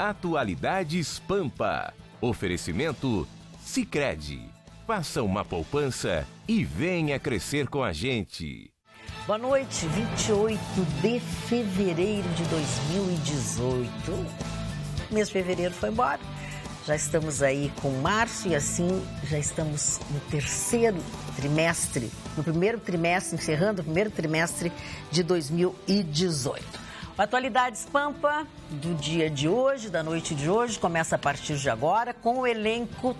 Atualidades Pampa. Oferecimento Sicredi. Faça uma poupança e venha crescer com a gente. Boa noite, 28 de fevereiro de 2018. O mês de fevereiro foi embora. Já estamos aí com março e assim já estamos no terceiro trimestre, no primeiro trimestre, encerrando o primeiro trimestre de 2018. O Atualidades Pampa do dia de hoje, da noite de hoje, começa a partir de agora com o elenco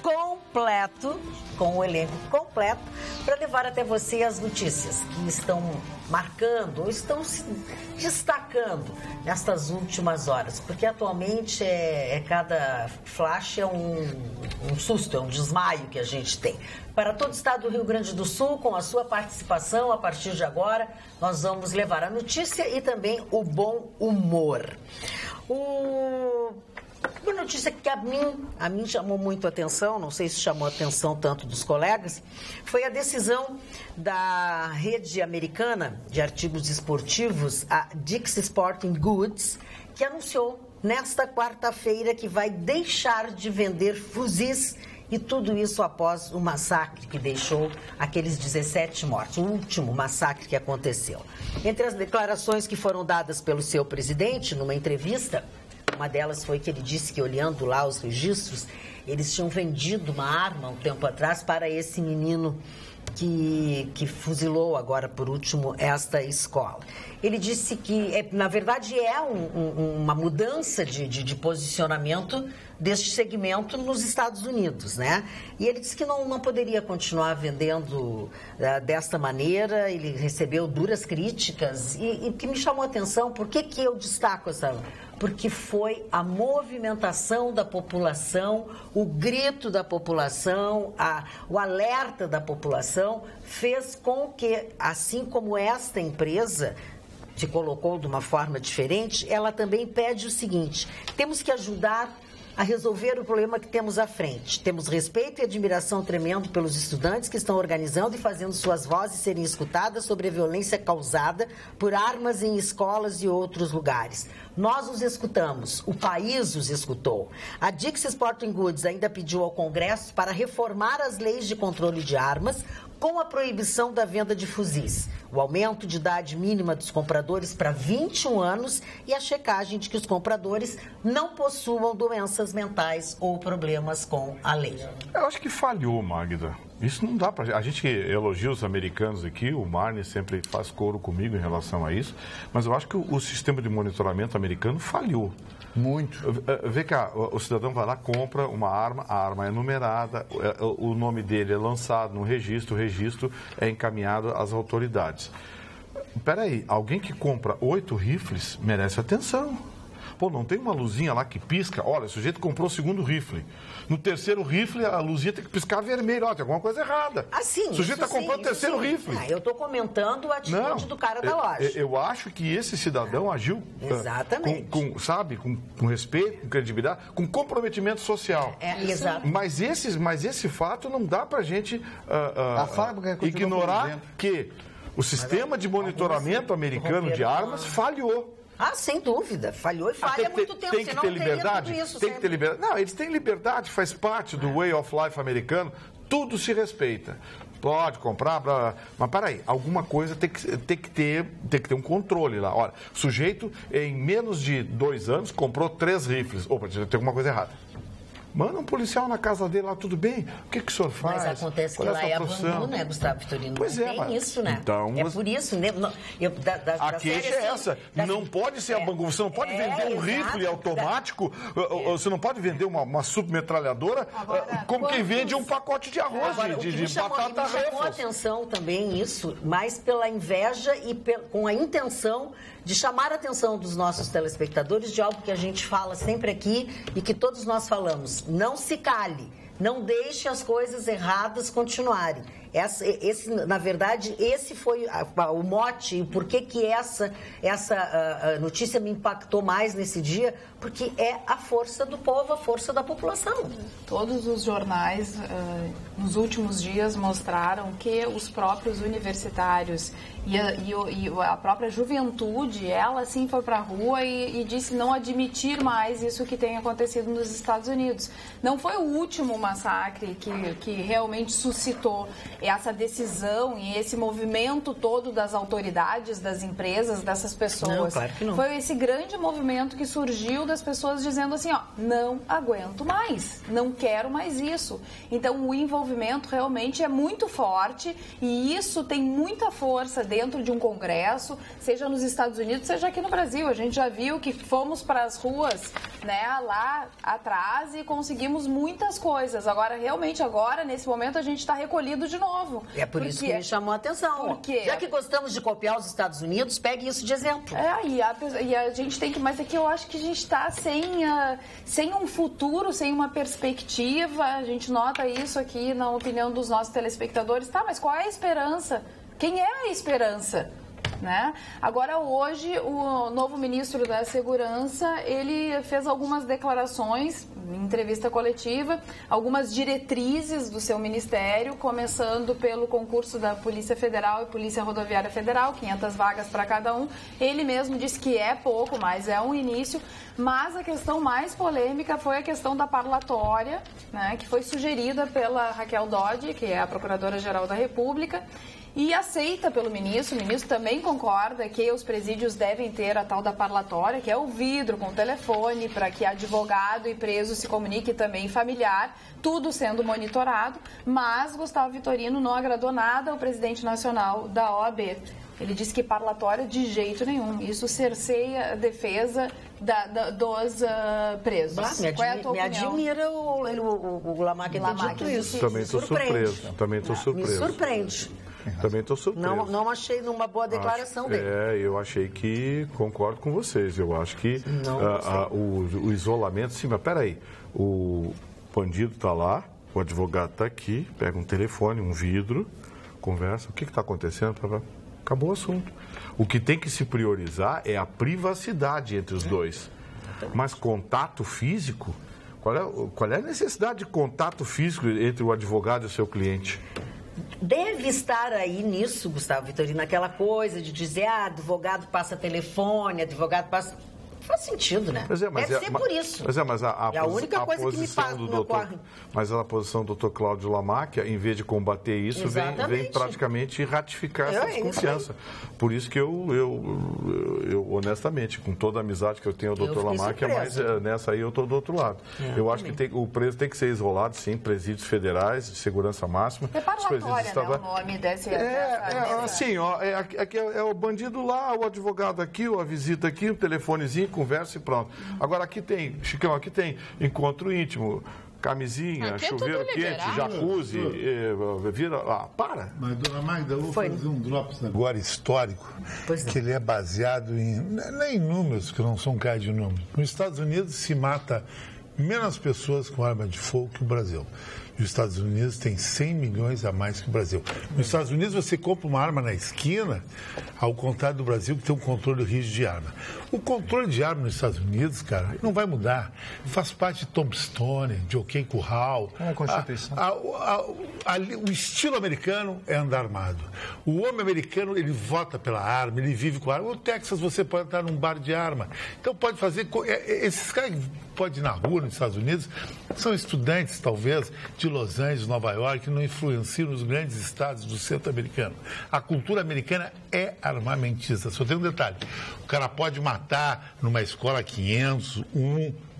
completo, para levar até você as notícias que estão marcando ou estão se destacando nestas últimas horas, porque atualmente cada flash é um susto, é um desmaio que a gente tem. Para todo o estado do Rio Grande do Sul, com a sua participação, a partir de agora, nós vamos levar a notícia e também o bom humor. Uma notícia que a mim chamou muito a atenção, não sei se chamou a atenção tanto dos colegas, foi a decisão da rede americana de artigos esportivos, a Dick's Sporting Goods, que anunciou nesta quarta-feira que vai deixar de vender fuzis. E tudo isso após o massacre que deixou aqueles 17 mortos, o último massacre que aconteceu. Entre as declarações que foram dadas pelo seu presidente numa entrevista, uma delas foi que ele disse que, olhando lá os registros, eles tinham vendido uma arma um tempo atrás para esse menino que fuzilou agora, por último, esta escola. Ele disse que, na verdade, é uma mudança de posicionamento deste segmento nos Estados Unidos, né? E ele disse que não poderia continuar vendendo desta maneira. Ele recebeu duras críticas e que me chamou a atenção. Por que eu destaco essa? Porque foi a movimentação da população, o grito da população, o alerta da população fez com que, assim como esta empresa se colocou de uma forma diferente, ela também pede o seguinte: temos que ajudar a resolver o problema que temos à frente. Temos respeito e admiração tremendo pelos estudantes que estão organizando e fazendo suas vozes serem escutadas sobre a violência causada por armas em escolas e outros lugares. Nós os escutamos, o país os escutou. A Dick's Sporting Goods ainda pediu ao Congresso para reformar as leis de controle de armas com a proibição da venda de fuzis, o aumento de idade mínima dos compradores para 21 anos e a checagem de que os compradores não possuam doenças mentais ou problemas com a lei. Eu acho que falhou, Magda. Isso não dá pra... A gente elogia os americanos aqui, o Marne sempre faz coro comigo em relação a isso, mas eu acho que o sistema de monitoramento americano falhou. Muito. Vê cá, o cidadão vai lá, compra uma arma, a arma é numerada, o nome dele é lançado no registro, o registro é encaminhado às autoridades. Peraí, alguém que compra 8 rifles merece atenção. Pô, não tem uma luzinha lá que pisca? Olha, o sujeito comprou o segundo rifle. No terceiro rifle, a luzinha tem que piscar vermelho. Ó, tem alguma coisa errada. Assim, o sujeito está comprando o terceiro rifle. Eu estou comentando a atitude do cara da loja. Eu acho que esse cidadão agiu exatamente. Com respeito, com credibilidade, com comprometimento social. Exato. Mas esse fato não dá para a gente ignorar que o sistema de monitoramento americano de armas falhou. Sem dúvida. Falhou e falha há muito tempo. Tem que ter liberdade? Tem que ter liberdade. Não, eles têm liberdade, faz parte do way of life americano. Tudo se respeita. Pode comprar, mas peraí, alguma coisa tem que ter um controle lá. Olha, o sujeito, em menos de 2 anos, comprou 3 rifles. Opa, tem alguma coisa errada. Manda um policial na casa dele lá, tudo bem? O que o senhor faz? Mas acontece que lá é abandono, né, Gustavo Vitorino? Pois não tem isso, né? Então, é por isso, né? A queixa é essa. Não pode ser abandono. Você não pode vender um rifle automático, você não pode vender uma submetralhadora como quem vende um pacote de arroz, de batata Refos. Me chamou a atenção também isso, mais pela inveja e com a intenção de chamar a atenção dos nossos telespectadores de algo que a gente fala sempre aqui e que todos nós falamos. Não se cale, não deixe as coisas erradas continuarem. Na verdade, esse foi o mote, por que essa notícia me impactou mais nesse dia, porque é a força do povo, a força da população. Todos os jornais nos últimos dias mostraram que os próprios universitários e a própria juventude, ela sim foi para a rua e disse não admitir mais isso que tem acontecido nos Estados Unidos. Não foi o último massacre que realmente suscitou essa decisão e esse movimento todo das autoridades, das empresas, dessas pessoas. Não, claro que não. Foi esse grande movimento que surgiu das pessoas dizendo assim, ó, não aguento mais, não quero mais isso. Então o envolvimento realmente é muito forte e isso tem muita força dentro de um congresso, seja nos Estados Unidos, seja aqui no Brasil. A gente já viu que fomos para as ruas, né, lá atrás e conseguimos muitas coisas. Agora, realmente, nesse momento, a gente está recolhido de novo. É por isso que me chamou a atenção. Por quê? Já que gostamos de copiar os Estados Unidos, pegue isso de exemplo. E a gente tem que... Mas aqui eu acho que a gente está sem um futuro, sem uma perspectiva. A gente nota isso aqui na opinião dos nossos telespectadores. Tá, mas qual é a esperança? Quem é a esperança? Né? Agora, hoje, o novo ministro da Segurança, ele fez algumas declarações em entrevista coletiva, algumas diretrizes do seu ministério, começando pelo concurso da Polícia Federal e Polícia Rodoviária Federal, 500 vagas para cada um. Ele mesmo disse que é pouco, mas é um início. Mas a questão mais polêmica foi a questão da parlatória, né, que foi sugerida pela Raquel Dodge, que é a Procuradora-Geral da República, e aceita pelo ministro. O ministro também concorda que os presídios devem ter a tal da parlatória, que é o vidro com o telefone, para que advogado e preso se comunique, também familiar, tudo sendo monitorado. Mas Gustavo Vitorino não agradou nada ao presidente nacional da OAB. Ele disse que parlatória de jeito nenhum. Isso cerceia a defesa dos presos. Qual é a tua opinião? Me admira o Lamarck ter dito isso. Também estou surpreso. Me surpreende. Também estou surpreso. Não achei numa boa declaração dele. Eu achei que concordo com vocês. Eu acho que o isolamento... Sim, mas peraí. O bandido está lá, o advogado está aqui, pega um telefone, um vidro, conversa. O que está acontecendo? Acabou o assunto. O que tem que se priorizar é a privacidade entre os dois. Mas contato físico... Qual é a necessidade de contato físico entre o advogado e o seu cliente? Deve estar aí nisso, Gustavo Vitorino, aquela coisa de dizer, advogado passa telefone, advogado passa... Faz sentido, né? Deve ser por isso. Mas é a única coisa que me passa no ocorre. Mas a posição do doutor Cláudio Lamarck, em vez de combater isso, vem praticamente ratificar essa desconfiança. Por isso que eu, honestamente, com toda a amizade que eu tenho ao doutor Lamarck, mas nessa aí eu estou do outro lado. Eu acho que o preso tem que ser isolado, sim, presídios federais, de segurança máxima. É parlatória, né, o nome desse... Assim, é o bandido lá, o advogado aqui, a visita aqui, o telefonezinho, conversa e pronto. Agora aqui tem, Chicão, aqui tem encontro íntimo, camisinha, chuveiro quente, jacuzzi, vira... para! Mas, dona Magda, eu vou fazer um drops agora histórico, que ele é baseado nem em números, que não são casos de números. Nos Estados Unidos se mata menos pessoas com arma de fogo que o Brasil. E os Estados Unidos tem 100 milhões a mais que o Brasil. Nos Estados Unidos você compra uma arma na esquina, ao contrário do Brasil, que tem um controle rígido de arma. O controle de arma nos Estados Unidos, cara, não vai mudar. Faz parte de Tombstone, de OK Corral. É a Constituição. O estilo americano é andar armado. O homem americano, ele vota pela arma, ele vive com arma. No Texas você pode entrar num bar de arma. Então pode fazer... Esses caras podem ir na rua nos Estados Unidos, são estudantes, talvez, de Los Angeles, Nova York, que não influenciam nos grandes estados do centro americano. A cultura americana é armamentista. Só tem um detalhe. O cara pode matar numa escola 500,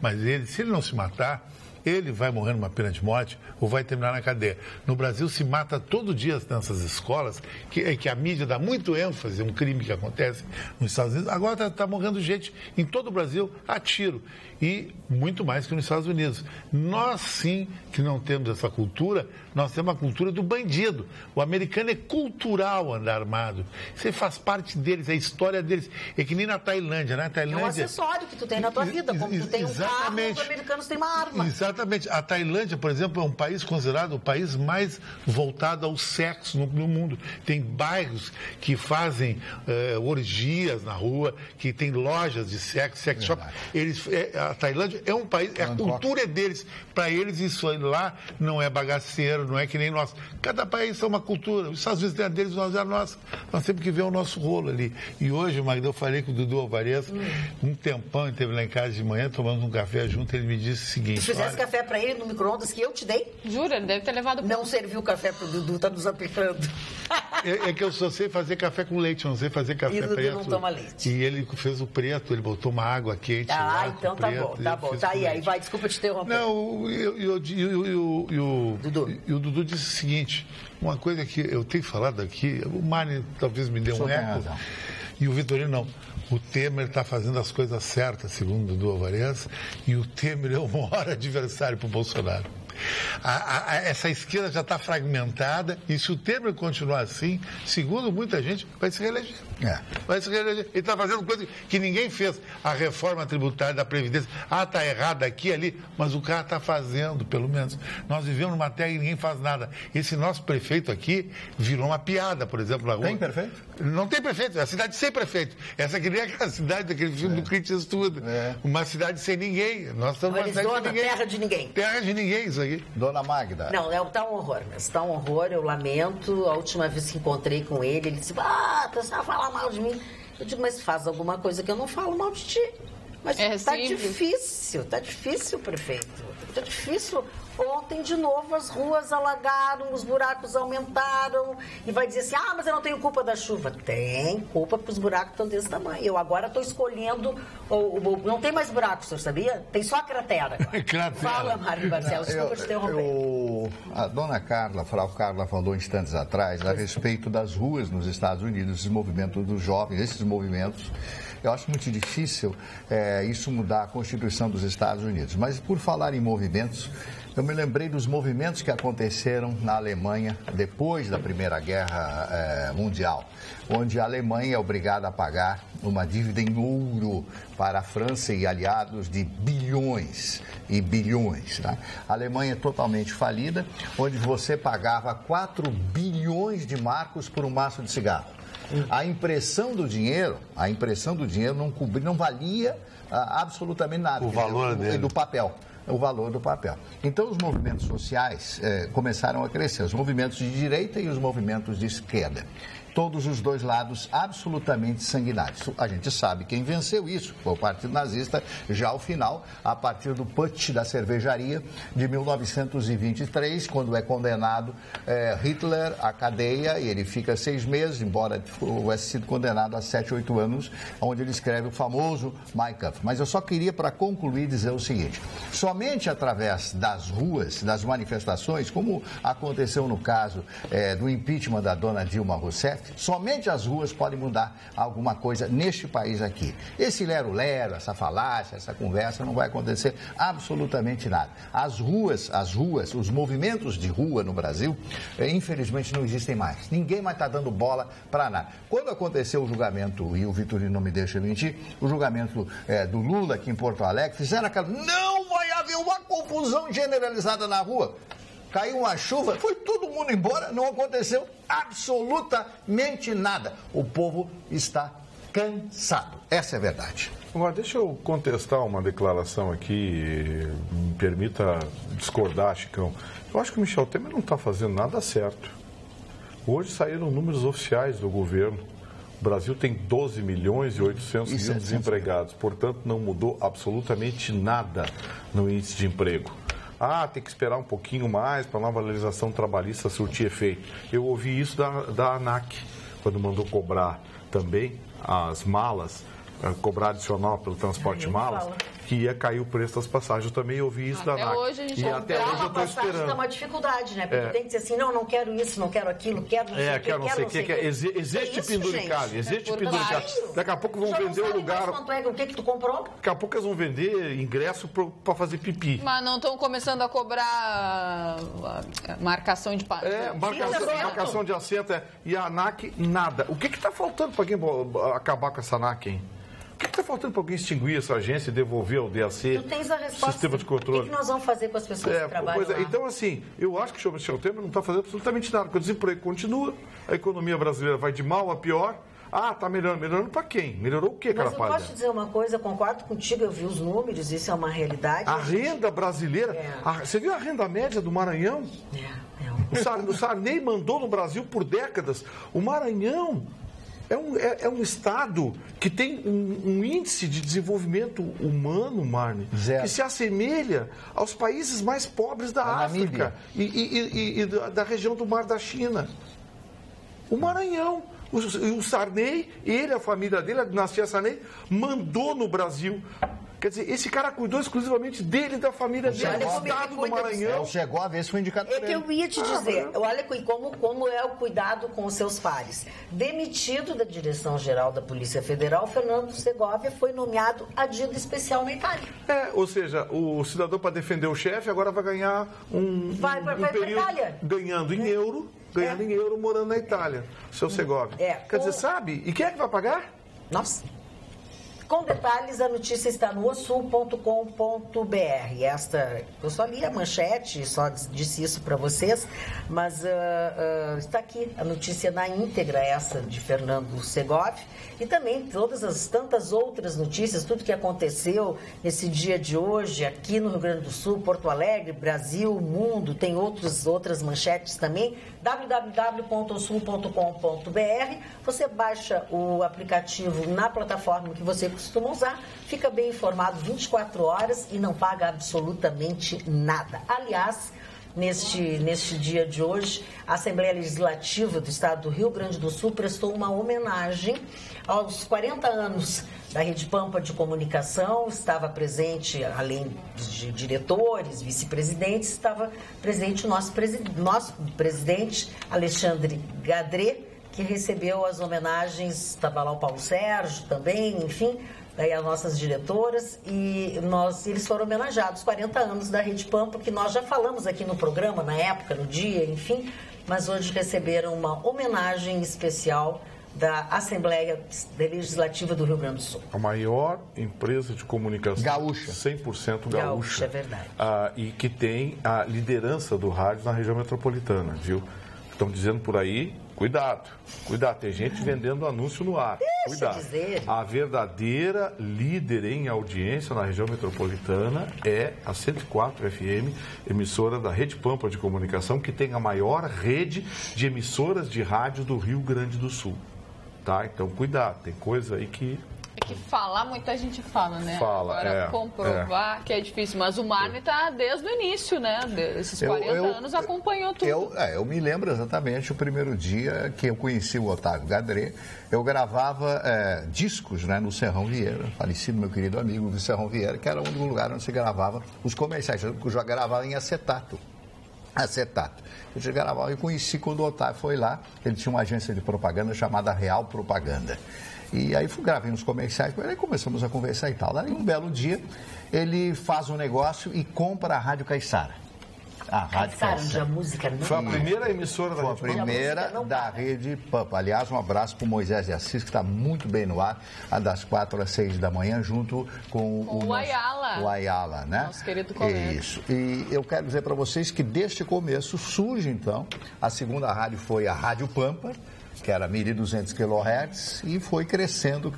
mas se ele não se matar, ele vai morrer numa pena de morte ou vai terminar na cadeia. No Brasil se mata todo dia nessas escolas, que a mídia dá muito ênfase a um crime que acontece nos Estados Unidos. Agora está morrendo gente em todo o Brasil a tiro. E muito mais que nos Estados Unidos. Nós, sim, que não temos essa cultura, nós temos a cultura do bandido. O americano é cultural andar armado. Você faz parte deles, é a história deles. É que nem na Tailândia, né? É um acessório que tu tem na tua vida, como tu tem um carro, os americanos têm uma arma. Exatamente. A Tailândia, por exemplo, é um país considerado o país mais voltado ao sexo no mundo. Tem bairros que fazem orgias na rua, que tem lojas de sexo, sex shop. A Tailândia é um país, a cultura é deles. Para eles, isso aí lá não é bagaceiro, não é que nem nós. Cada país tem uma cultura. Os Estados Unidos tem a deles, nós é a nossa. Nós temos que ver o nosso rolo ali. E hoje, Magda, eu falei com o Dudu Alvarez, um tempão, ele esteve lá em casa de manhã, tomamos um café junto, ele me disse o seguinte... Se fizesse café para ele no micro-ondas que eu te dei... Jura? Ele deve ter levado... Não serviu café pro Dudu, tá nos aplicando. É que eu só sei fazer café com leite, não sei fazer café preto. E o Dudu não toma leite. E ele fez o preto, ele botou uma água quente lá, então tá preto, bom, tá bom. Tá aí, vai, desculpa te interromper. Não, e o Dudu disse o seguinte, uma coisa que eu tenho falado aqui, o Mani talvez me dê um eco, e o Vitorino não. O Temer está fazendo as coisas certas, segundo o Dudu Alvarez, e o Temer é o maior adversário para o Bolsonaro. Essa esquerda já está fragmentada e se o Temer continuar assim, segundo muita gente, vai se reeleger. Vai se reeleger. Ele está fazendo coisa que ninguém fez. A reforma tributária da Previdência. Está errada aqui, ali, mas o cara está fazendo, pelo menos. Nós vivemos numa terra e ninguém faz nada. Esse nosso prefeito aqui virou uma piada, por exemplo, na rua. Tem prefeito? Não tem prefeito, é a cidade sem prefeito. Essa aqui nem é aquela cidade daquele filme do Clint Eastwood. Uma cidade sem ninguém. Nós estamos numa cidade sem ninguém. Terra de ninguém. Terra de ninguém, isso aqui. Dona Magda. Não, tá um horror mesmo. Está um horror, eu lamento. A última vez que encontrei com ele, ele disse, o pessoal fala mal de mim. Eu digo, mas faz alguma coisa que eu não falo mal de ti. Mas tá difícil, prefeito. Tá difícil. Ontem, de novo, as ruas alagaram, os buracos aumentaram. E vai dizer assim, mas eu não tenho culpa da chuva. Tem culpa porque os buracos estão desse tamanho. Eu agora estou escolhendo... Não tem mais buracos, senhor sabia? Tem só a cratera agora. Fala, Mário Barcelos, desculpa te interromper. A dona Carla, a Frau Carla, falou instantes atrás a respeito das ruas nos Estados Unidos, esses movimentos dos jovens, esses movimentos. Eu acho muito difícil isso mudar a Constituição dos Estados Unidos. Mas, por falar em movimentos, eu me lembrei dos movimentos que aconteceram na Alemanha depois da Primeira Guerra Mundial, onde a Alemanha é obrigada a pagar uma dívida em ouro para a França e aliados de bilhões e bilhões. Tá? A Alemanha é totalmente falida, onde você pagava 4 bilhões de marcos por um maço de cigarro. A impressão do dinheiro não valia absolutamente nada. O valor dele. Do papel. O valor do papel. Então, os movimentos sociais começaram a crescer, os movimentos de direita e os movimentos de esquerda. Todos os dois lados absolutamente sanguinários. A gente sabe quem venceu isso, foi o Partido Nazista, já ao final, a partir do putsch da cervejaria de 1923, quando é condenado Hitler à cadeia, e ele fica 6 meses, embora tivesse sido condenado a 7, 8 anos, onde ele escreve o famoso Mein Kampf. Mas eu só queria, para concluir, dizer o seguinte, somente através das ruas, das manifestações, como aconteceu no caso do impeachment da dona Dilma Rousseff, somente as ruas podem mudar alguma coisa neste país aqui. Esse lero-lero, essa falácia, essa conversa, não vai acontecer absolutamente nada. As ruas, os movimentos de rua no Brasil, infelizmente não existem mais. Ninguém mais está dando bola para nada. Quando aconteceu o julgamento, e o Vitorino não me deixa mentir, o julgamento do Lula aqui em Porto Alegre, fizeram aquela... Não vai haver uma confusão generalizada na rua. Caiu uma chuva, foi todo mundo embora, não aconteceu absolutamente nada. O povo está cansado. Essa é a verdade. Agora, deixa eu contestar uma declaração aqui, me permita discordar, Chicão. Eu acho que o Michel Temer não está fazendo nada certo. Hoje saíram números oficiais do governo. O Brasil tem 12 milhões e 800 mil desempregados, portanto não mudou absolutamente nada no índice de emprego. Tem que esperar um pouquinho mais para a nova legislação trabalhista surtir efeito. Eu ouvi isso da ANAC, quando mandou cobrar também as malas, cobrar adicional pelo transporte de malas, que ia cair o preço das passagens. Eu também ouvi isso da ANAC. Até hoje a gente até hoje eu estou esperando. É uma dificuldade, né? Porque tem que dizer assim, não quero isso, não quero aquilo, quero não sei o que, quero não sei o que. Existe penduricalho, existe penduricalho. Daqui a pouco vão vender o lugar... O que tu comprou? Daqui a pouco eles vão vender ingresso para fazer pipi. Mas não estão começando a cobrar marcação de passo. Marcação de assento. E a ANAC, nada. O que está faltando para quem acabar com essa ANAC, hein? O que está faltando para alguém extinguir essa agência e devolver ao DAC? Tu tens a resposta. Sistema de controle. O que nós vamos fazer com as pessoas que trabalham lá? Então, assim, eu acho que o Michel Temer não está fazendo absolutamente nada, porque o desemprego continua, a economia brasileira vai de mal a pior. Ah, está melhorando. Melhorando para quem? Melhorou o quê, cara? Mas eu posso te dizer uma coisa, concordo contigo, eu vi os números, isso é uma realidade. A renda brasileira, você viu a renda média do Maranhão? O Sarney mandou no Brasil por décadas. O Maranhão é um estado que tem um índice de desenvolvimento humano, Marne, que se assemelha aos países mais pobres da África e da região do Mar da China. O Maranhão. O Sarney, a família dele, a dinastia Sarney, mandou no Brasil. Quer dizer, esse cara cuidou exclusivamente dele e da família dele, do estado do Maranhão. Chegou a ver se foi indicado por ele. É que eu ia te dizer, olha como é o cuidado com os seus pares. Demitido da direção-geral da Polícia Federal, Fernando Segovia foi nomeado adido especial na Itália. Ou seja, o cidadão, para defender o chefe, agora vai ganhar um período ganhando em euro. Ganhando em euro, morando na Itália, seu Segovia. Quer dizer, sabe? E quem é que vai pagar? Nossa. Com detalhes, a notícia está no osul.com.br. Eu só li a manchete, só disse isso para vocês, mas está aqui a notícia na íntegra, essa de Fernando Segovia, e também todas as tantas outras notícias, tudo que aconteceu nesse dia de hoje, aqui no Rio Grande do Sul, Porto Alegre, Brasil, mundo, tem outras manchetes também, www.osul.com.br. Você baixa o aplicativo na plataforma que você costuma usar, fica bem informado 24 horas e não paga absolutamente nada. Aliás, neste dia de hoje, a Assembleia Legislativa do Estado do Rio Grande do Sul prestou uma homenagem aos 40 anos da Rede Pampa de Comunicação. Estava presente, além de diretores, vice-presidentes, estava presente o nosso presidente Alexandre Gadret, que recebeu as homenagens. Estava lá o Paulo Sérgio também, enfim, daí as nossas diretoras, e eles foram homenageados, 40 anos da Rede Pampa, que nós já falamos aqui no programa, na época, no dia, enfim, mas hoje receberam uma homenagem especial da Assembleia Legislativa do Rio Grande do Sul. A maior empresa de comunicação gaúcha, 100% gaúcha. É verdade. E que tem a liderança do rádio na região metropolitana, viu? Estão dizendo por aí, cuidado, tem gente vendendo anúncio no ar. Cuidado. A verdadeira líder em audiência na região metropolitana é a 104 FM, emissora da Rede Pampa de Comunicação, que tem a maior rede de emissoras de rádio do Rio Grande do Sul. Tá? Então, cuidado, tem coisa aí que... É que falar, muita gente fala, né? Fala, agora, comprovar que é difícil. Mas o Marne está desde o início, né? Esses 40 anos acompanhou tudo. Eu me lembro exatamente o primeiro dia que eu conheci o Otávio Gadret. Eu gravava discos, né, no Serrão Vieira, falecido meu querido amigo do Serrão Vieira, que era o único lugar onde se gravava os comerciais. Eu já gravava em acetato. Eu já gravava e conheci quando o Otávio foi lá. Ele tinha uma agência de propaganda chamada Real Propaganda. E aí gravei uns comerciais, aí começamos a conversar e tal. Daí um belo dia, ele faz um negócio e compra a Rádio Caiçara. A Rádio Caiçara. Foi a primeira emissora da Rede Pampa? Foi a primeira da Rede Pampa. Aliás, um abraço para o Moisés de Assis, que está muito bem no ar, das 4 às 6 da manhã, junto com o Ayala. O Ayala, né? Nosso querido colega. Isso. E eu quero dizer para vocês que deste começo surge, então, a segunda rádio foi a Rádio Pampa, que era 1.200 kHz, e foi crescendo,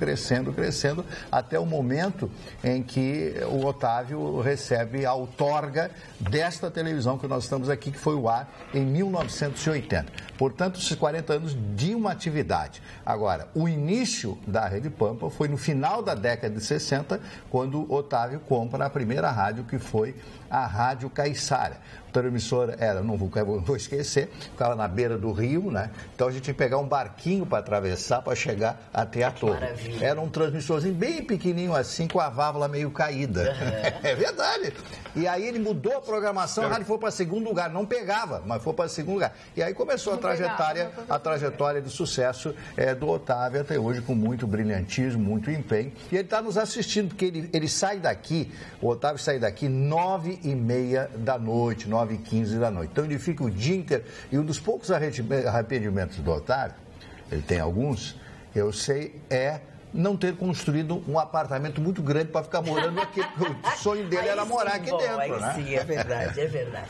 até o momento em que o Otávio recebe a outorga desta televisão que nós estamos aqui, que foi o ar em 1980. Portanto, esses 40 anos de uma atividade. Agora, o início da Rede Pampa foi no final da década de 60, quando o Otávio compra a primeira rádio, que foi a Rádio Caiçara. A emissora era, não vou esquecer, ficava na beira do rio, né? Então a gente tinha que pegar um barquinho para atravessar, para chegar até a torre. Maravilha. Era um transmissorzinho bem pequenininho assim, com a válvula meio caída. É verdade. E aí ele mudou a programação, a rádio foi para segundo lugar. Não pegava, mas foi para segundo lugar. E aí começou a trajetória de sucesso do Otávio até hoje, com muito brilhantismo, muito empenho. E ele está nos assistindo, porque ele sai daqui, o Otávio sai daqui 9h30 da noite, 9h15 da noite. Então ele fica o dia inteiro. E um dos poucos arrependimentos do Otávio, ele tem alguns, eu sei, não ter construído um apartamento muito grande para ficar morando aqui. O sonho dele era morar aqui dentro, né? Sim, é verdade, é verdade.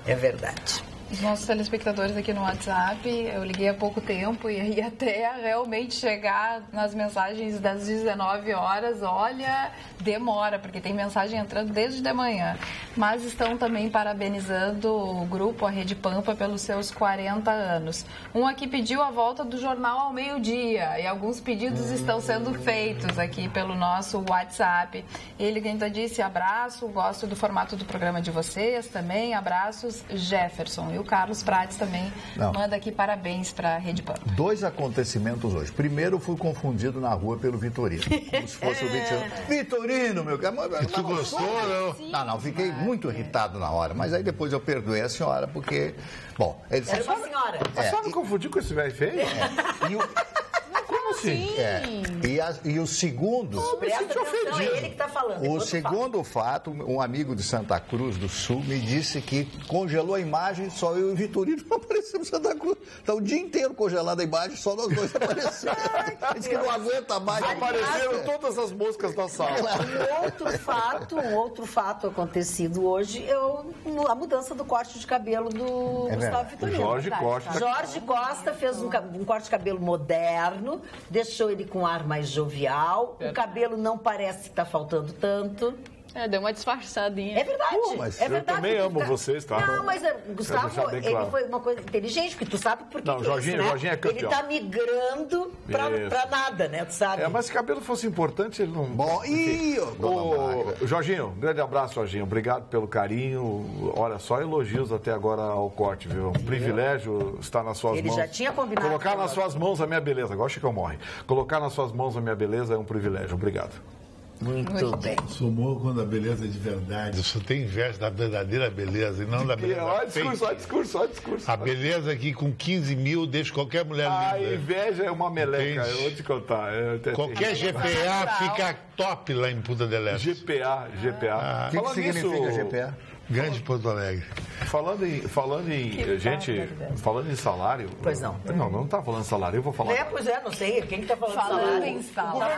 É verdade. Os nossos telespectadores aqui no WhatsApp, eu liguei há pouco tempo e aí até realmente chegar nas mensagens das 19 horas, olha, demora, porque tem mensagem entrando desde de manhã. Mas estão também parabenizando o grupo, a Rede Pampa, pelos seus 40 anos. Um aqui pediu a volta do jornal ao meio-dia e alguns pedidos estão sendo feitos aqui pelo nosso WhatsApp. Ele ainda disse abraço, gosto do formato do programa de vocês também, abraços, Jefferson. E o Carlos Prates também manda aqui parabéns para a Rede Pampa. 2 acontecimentos hoje. Primeiro, eu fui confundido na rua pelo Vitorino. Como se fosse o Vitorino. Vitorino, meu cara. Tu gostou, não? Não, fiquei muito irritado na hora. Mas aí depois eu perdoei a senhora, porque... Bom, ele... Era uma senhora. A senhora me confundiu com esse velho feio? E o... Como assim? E o segundo... Presta atenção, é ele que está falando. O segundo fato, um amigo de Santa Cruz do Sul me disse que congelou a imagem, só eu e o Vitorino não aparecemos em Santa Cruz. Está o dia inteiro congelando a imagem, só nós dois aparecemos. Diz que não aguenta mais. Apareceram todas as moscas da sala. Um outro fato acontecido hoje é a mudança do corte de cabelo do Gustavo Vitorino. Jorge Costa fez um corte de cabelo moderno, deixou ele com um ar mais jovial, o cabelo não parece que está faltando tanto. Deu uma disfarçadinha. É verdade. É verdade. Eu também amo vocês, tá? Não, mas Gustavo, ele foi uma coisa inteligente, porque tu sabe por que não, Jorginho, né? Jorginho é campeão. Ele tá migrando pra nada, né? Tu sabe? Mas se cabelo fosse importante, ele não... Bom, Jorginho, um grande abraço, Jorginho. Obrigado pelo carinho. Olha, só elogios até agora ao corte, viu? Um privilégio estar nas suas mãos. Ele já tinha combinado. Colocar nas suas mãos a minha beleza. Agora o Chicão morre. Colocar nas suas mãos a minha beleza é um privilégio. Obrigado. Muito bem. Sou quando a beleza é de verdade. Eu só tenho inveja da verdadeira beleza e não da beleza. Olha discurso. A beleza aqui com 15 mil deixa qualquer mulher linda. A inveja é uma meleca, eu vou te contar. Qualquer GPA fica top lá em Punta del Este. GPA. O que significa GPA? Grande Porto Alegre. Falando em salário... Pois não. Não tá falando salário, eu vou falar. Não sei. Quem que tá falando Falando em salário?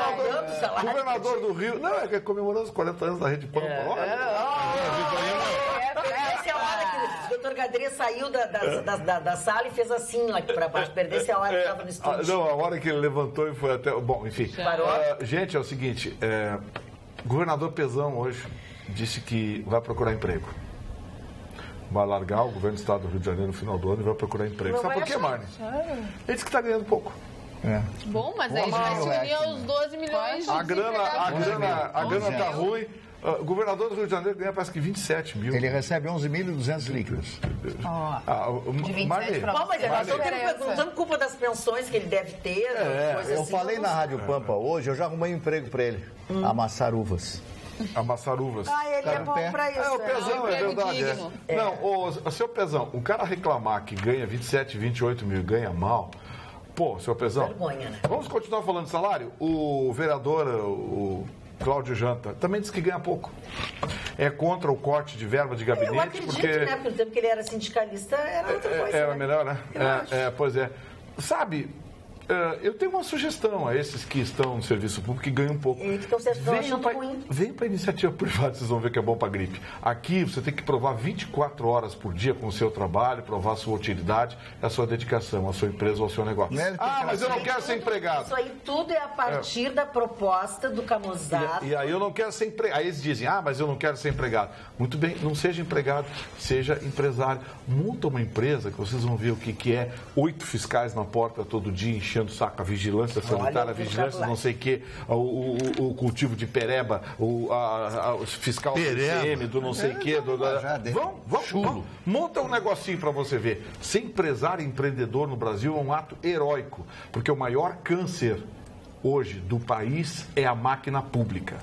O governador do Rio... Não, é que comemorando os 40 anos da Rede Pampa. Essa é a hora que o doutor Gadret saiu da sala e fez assim, lá aqui pra baixo. Perdesse a hora que estava no estúdio. Não, a hora que ele levantou e foi até... Bom, enfim. Gente, é o seguinte, o governador Pezão hoje disse que vai procurar emprego. Vai largar o governo do estado do Rio de Janeiro no final do ano e vai procurar emprego. Sabe por quê, Marne? Ele disse que está ganhando pouco. Bom, mas aí vai se unir aos 12 milhões de A grana está ruim. O governador do Rio de Janeiro ganha parece que 27 mil. Ele recebe 11.200 líquidos. De 27 para mas nós estamos culpa das pensões que ele deve ter. Eu falei na Rádio Pampa hoje, eu já arrumei um emprego para ele. Amassar uvas. Amassar uvas. Ele é bom pra isso. O Pezão, é verdade. Não, seu Pezão, o cara reclamar que ganha 27, 28 mil e ganha mal, seu Pezão, vergonha, né? Vamos continuar falando de salário? O vereador, o Cláudio Janta, também disse que ganha pouco. É contra o corte de verba de gabinete. Eu acredito, né? Porque no tempo que ele era sindicalista, era outra coisa. Era melhor, né? Pois é. Sabe... eu tenho uma sugestão a esses que estão no serviço público que ganham um pouco. Vem para a iniciativa privada, vocês vão ver que é bom para a gripe. Aqui você tem que provar 24 horas por dia com o seu trabalho, provar a sua utilidade, a sua dedicação, a sua empresa ou ao seu negócio. Mas eu não quero ser empregado. Isso aí tudo é a partir da proposta do Camusato. E aí eu não quero ser empregado. Aí eles dizem, mas eu não quero ser empregado. Muito bem, não seja empregado, seja empresário. Monta uma empresa que vocês vão ver o que é 8 fiscais na porta todo dia, enchendo o saco, a vigilância sanitária, a vigilância não sei o quê, o cultivo de pereba, o fiscal do ICM, do não sei o quê. Vamos, monta um negocinho para você ver. Ser empresário e empreendedor no Brasil é um ato heróico, porque o maior câncer hoje do país é a máquina pública.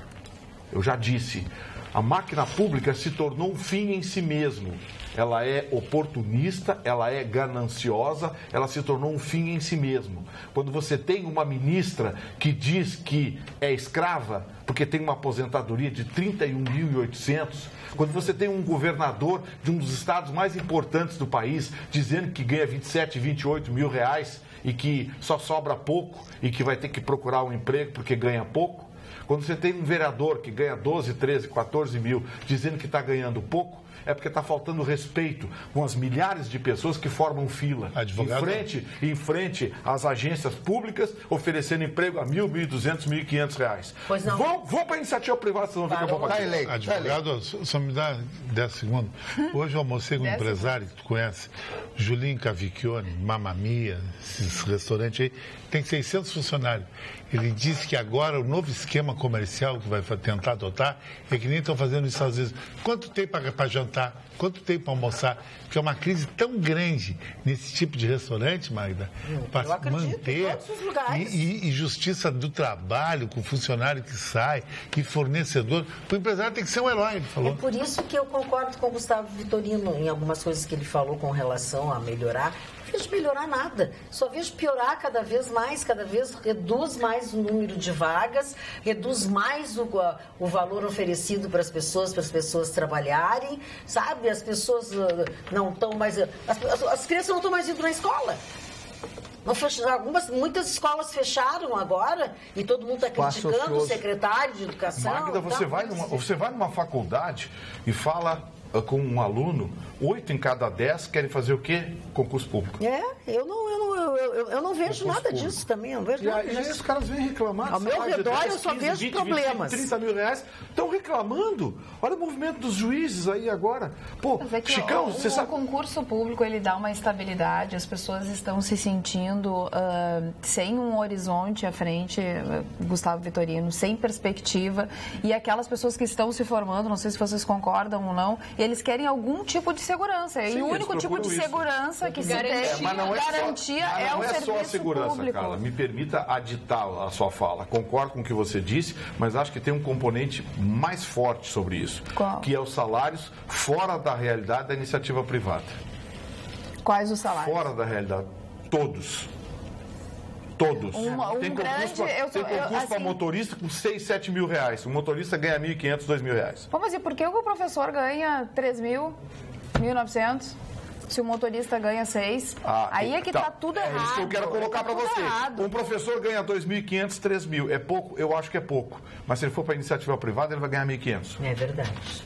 Eu já disse, a máquina pública se tornou um fim em si mesmo. Ela é oportunista, ela é gananciosa, ela se tornou um fim em si mesmo. Quando você tem uma ministra que diz que é escrava, porque tem uma aposentadoria de 31.800, quando você tem um governador de um dos estados mais importantes do país dizendo que ganha 27, 28 mil reais e que só sobra pouco e que vai ter que procurar um emprego porque ganha pouco, quando você tem um vereador que ganha 12, 13, 14 mil dizendo que está ganhando pouco, é porque está faltando respeito com as milhares de pessoas que formam fila em frente às agências públicas, oferecendo emprego a 1.200, 1.500 reais. Pois não. Vão para a iniciativa privada, vocês vão ver que eu vou fazer. Advogado, só me dá 10 segundos. Hoje eu almocei com um empresário que tu conhece, Julinho Cavicchione, Mamma Mia, esses restaurantes aí, tem 600 funcionários. Ele disse que agora o novo esquema comercial que vai tentar adotar é que nem estão fazendo nos Estados Unidos. Quanto tem para jantar? Quanto tem para almoçar? Porque é uma crise tão grande nesse tipo de restaurante, Magda, para manter e justiça do trabalho com o funcionário que sai e fornecedor. O empresário tem que ser um herói, ele falou. É por isso que eu concordo com o Gustavo Vitorino em algumas coisas que ele falou com relação a melhorar. Não vejo melhorar nada, só vejo piorar cada vez reduz mais o número de vagas, reduz mais o valor oferecido para as pessoas trabalharem, sabe? As pessoas não estão mais... As crianças não estão mais indo na escola. Muitas escolas fecharam agora e todo mundo está criticando o secretário de educação. Magda, você vai numa faculdade e fala com um aluno, 8 em cada 10 querem fazer o quê? Concurso público. Eu não vejo nada disso também. Eu não vejo nada disso. E aí os caras vêm reclamar. Ao meu redor eu só vejo problemas. 30 mil reais estão reclamando. Olha o movimento dos juízes aí agora. Pô, Chicão, você sabe... O concurso público, ele dá uma estabilidade, as pessoas estão se sentindo sem um horizonte à frente, Gustavo Vitorino, sem perspectiva, e aquelas pessoas que estão se formando, não sei se vocês concordam ou não, eles querem algum tipo de segurança. Sim, e o único tipo de segurança que se tem, garantia, é o serviço público. Não é só a segurança, Carla. Me permita aditar a sua fala. Concordo com o que você disse, mas acho que tem um componente mais forte sobre isso. Qual? Que é os salários fora da realidade da iniciativa privada. Quais os salários? Fora da realidade. Todos. Tem concurso para motorista com 6, 7 mil reais. O motorista ganha 1.500, 2 mil reais. Pô, mas e por que o professor ganha 3 mil, 1.900? Se o motorista ganha 6, aí é que tá tudo errado. É isso que eu quero colocar para você. Um professor ganha 2.500, 3 mil. É pouco? Eu acho que é pouco. Mas se ele for para iniciativa privada, ele vai ganhar 1.500. É verdade.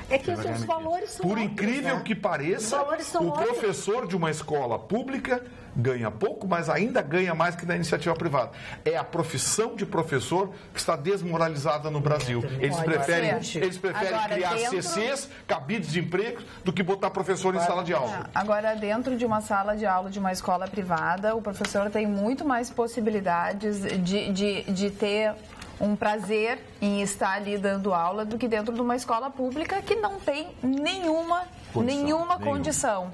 É que os valores são Por incrível que pareça, o professor de uma escola pública ganha pouco, mas ainda ganha mais que da iniciativa privada. É a profissão de professor que está desmoralizada no Brasil. Eles preferem criar CCs, cabides de emprego, do que botar professor em sala de aula. Agora, dentro de uma sala de aula de uma escola privada, o professor tem muito mais possibilidades de ter um prazer em estar ali dando aula do que dentro de uma escola pública que não tem nenhuma condição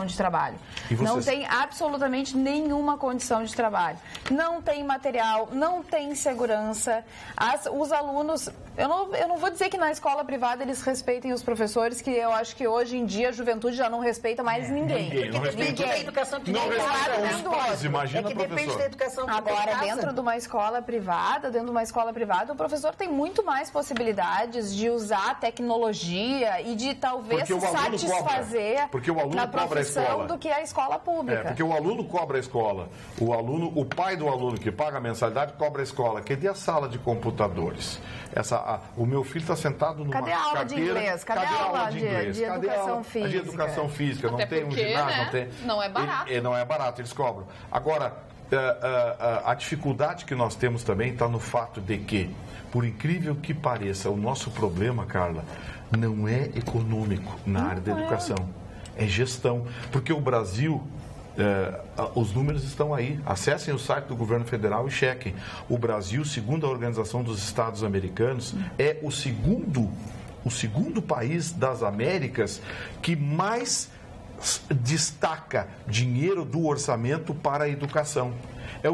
de trabalho. Não tem absolutamente nenhuma condição de trabalho. Não tem material, não tem segurança. Os alunos... Eu não vou dizer que na escola privada eles respeitem os professores, que eu acho que hoje em dia a juventude já não respeita mais ninguém. Ninguém. A educação que não respeita os pais, imagina que depende da educação. Agora, dentro de uma escola privada, o professor tem muito mais possibilidades de usar a tecnologia e de talvez se satisfazer na profissão do que a escola pública. Porque o aluno cobra a escola. O pai do aluno que paga a mensalidade cobra a escola. Cadê a sala de computadores? O meu filho está sentado numa cadeira... Cadê a aula de inglês? Cadê a aula de educação física? De educação física. Até não tem porque, um ginásio, né? não tem... Não é barato. Não é barato, eles cobram. Agora, a dificuldade que nós temos também está no fato de que, por incrível que pareça, o nosso problema, Carla, não é econômico na área da educação. É gestão. Porque o Brasil... os números estão aí. Acessem o site do governo federal e chequem. O Brasil, segundo a Organização dos Estados Americanos, é o segundo país das Américas que mais destaca dinheiro do orçamento para a educação. É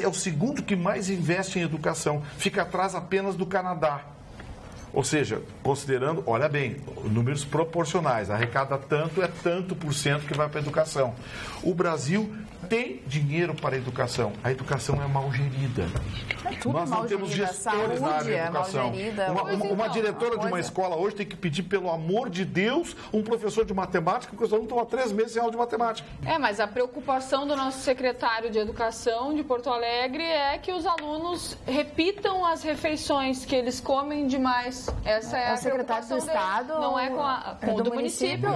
o segundo que mais investe em educação. Fica atrás apenas do Canadá. Ou seja, considerando, olha bem, números proporcionais, arrecada tanto, é tanto por cento que vai para a educação. O Brasil tem dinheiro para a educação. A educação é mal gerida. Nós não temos gestores na área da educação. Uma diretora de uma escola hoje tem que pedir, pelo amor de Deus, um professor de matemática, porque os alunos estão há 3 meses sem aula de matemática. Mas a preocupação do nosso secretário de Educação de Porto Alegre é que os alunos repitam as refeições, que eles comem demais. Essa é a secretário do Estado? Não é com o do município.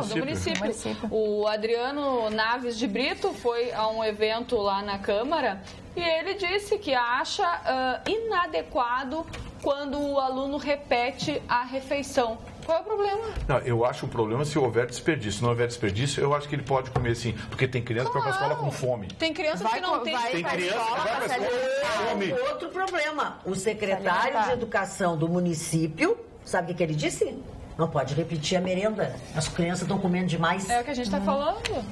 O Adriano Naves de Brito foi a um evento lá na Câmara e ele disse que acha inadequado quando o aluno repete a refeição. Qual é o problema? Não, eu acho um problema se houver desperdício. Se não houver desperdício, eu acho que ele pode comer sim. Porque tem criança que vai para a escola com fome. Tem criança que não tem. Tem criança que vai para a escola com fome. Outro problema. O secretário de Educação do município, sabe o que ele disse? Não pode repetir a merenda. As crianças estão comendo demais. É o que a gente está falando.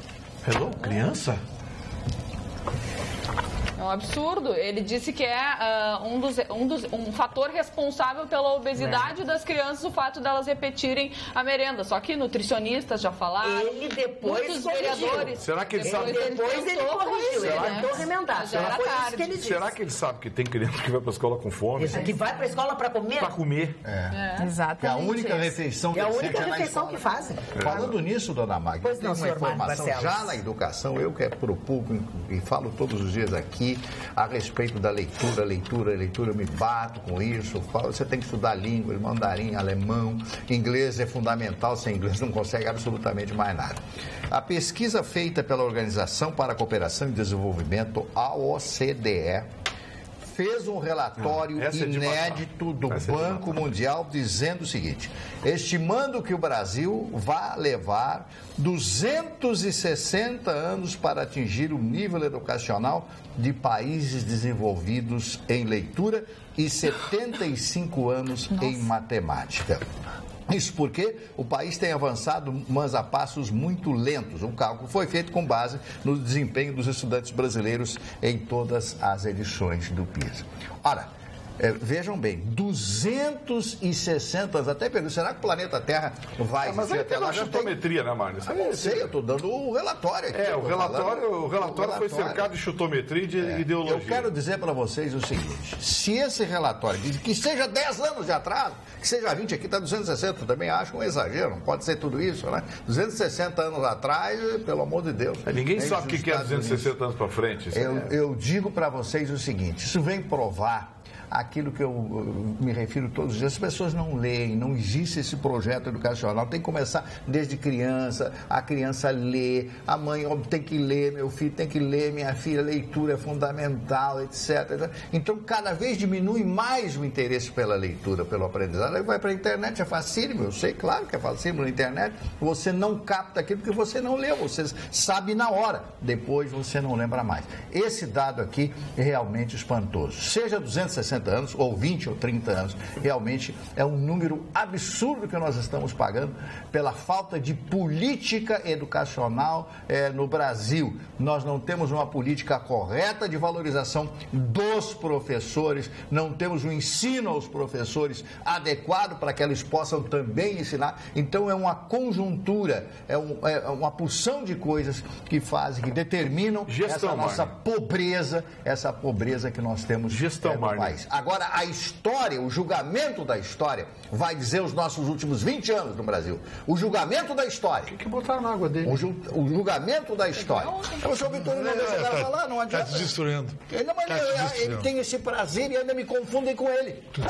Hello, criança? É um absurdo. Ele disse que é um fator responsável pela obesidade das crianças, o fato delas repetirem a merenda. Só que nutricionistas já falaram. Ele depois muitos vereadores. Será que ele sabe? Depois ele corrigiu. Ele tentou remendar. Será que ele sabe que tem criança que vai para a escola com fome? Isso que vai para a escola para comer? Para comer. Exatamente. É a única refeição que é a única refeição que fazem. Falando nisso, dona Magda, tem uma informação já na educação, eu que é pro público e falo todos os dias aqui a respeito da leitura, eu me bato com isso, falo, você tem que estudar línguas, mandarim, alemão, inglês é fundamental, sem inglês não consegue absolutamente mais nada. A pesquisa feita pela Organização para a Cooperação e Desenvolvimento, a OCDE, fez um relatório inédito do Banco Mundial dizendo o seguinte: estimando que o Brasil vai levar 260 anos para atingir o nível educacional de países desenvolvidos em leitura e 75 anos em matemática. Isso porque o país tem avançado, mas a passos muito lentos. O cálculo foi feito com base no desempenho dos estudantes brasileiros em todas as edições do PISA. Ora, vejam bem, 260 anos, até pergunto, será que o planeta Terra vai existir até lá? Chutometria, né, Mário? Eu sei, eu estou dando o relatório aqui. O relatório foi cercado de chutometria e de ideologia. Eu quero dizer para vocês o seguinte: se esse relatório diz que seja 10 anos de atraso, que seja 20, aqui está 260, também acho um exagero, não pode ser tudo isso, né? 260 anos atrás, pelo amor de Deus. Ninguém sabe o que é 260 anos para frente. Eu digo para vocês o seguinte: isso vem provar aquilo que eu me refiro todos os dias. As pessoas não leem, não existe esse projeto educacional. Tem que começar desde criança, a criança lê, a mãe tem que ler, meu filho tem que ler, minha filha, leitura é fundamental, etc. Então, cada vez diminui mais o interesse pela leitura, pelo aprendizado. Aí vai para a internet, é facílimo, eu sei, claro que é facílimo na internet. Você não capta aquilo porque você não leu, você sabe na hora, depois você não lembra mais. Esse dado aqui é realmente espantoso. Seja 260 anos, ou 20 ou 30 anos, realmente é um número absurdo que nós estamos pagando pela falta de política educacional no Brasil. Nós não temos uma política correta de valorização dos professores, não temos um ensino aos professores adequado para que eles possam também ensinar. Então é uma conjuntura, é uma porção de coisas que fazem, que determinam essa nossa pobreza, essa pobreza que nós temos no país. Agora, a história, o julgamento da história, vai dizer os nossos últimos 20 anos no Brasil. O julgamento da história. Tem que botar na água dele. O julgamento da história. O senhor Vitorino não deixa o cara falar, não adianta. Está se destruindo. Ele tem esse prazer e ainda me confundem com ele. Eu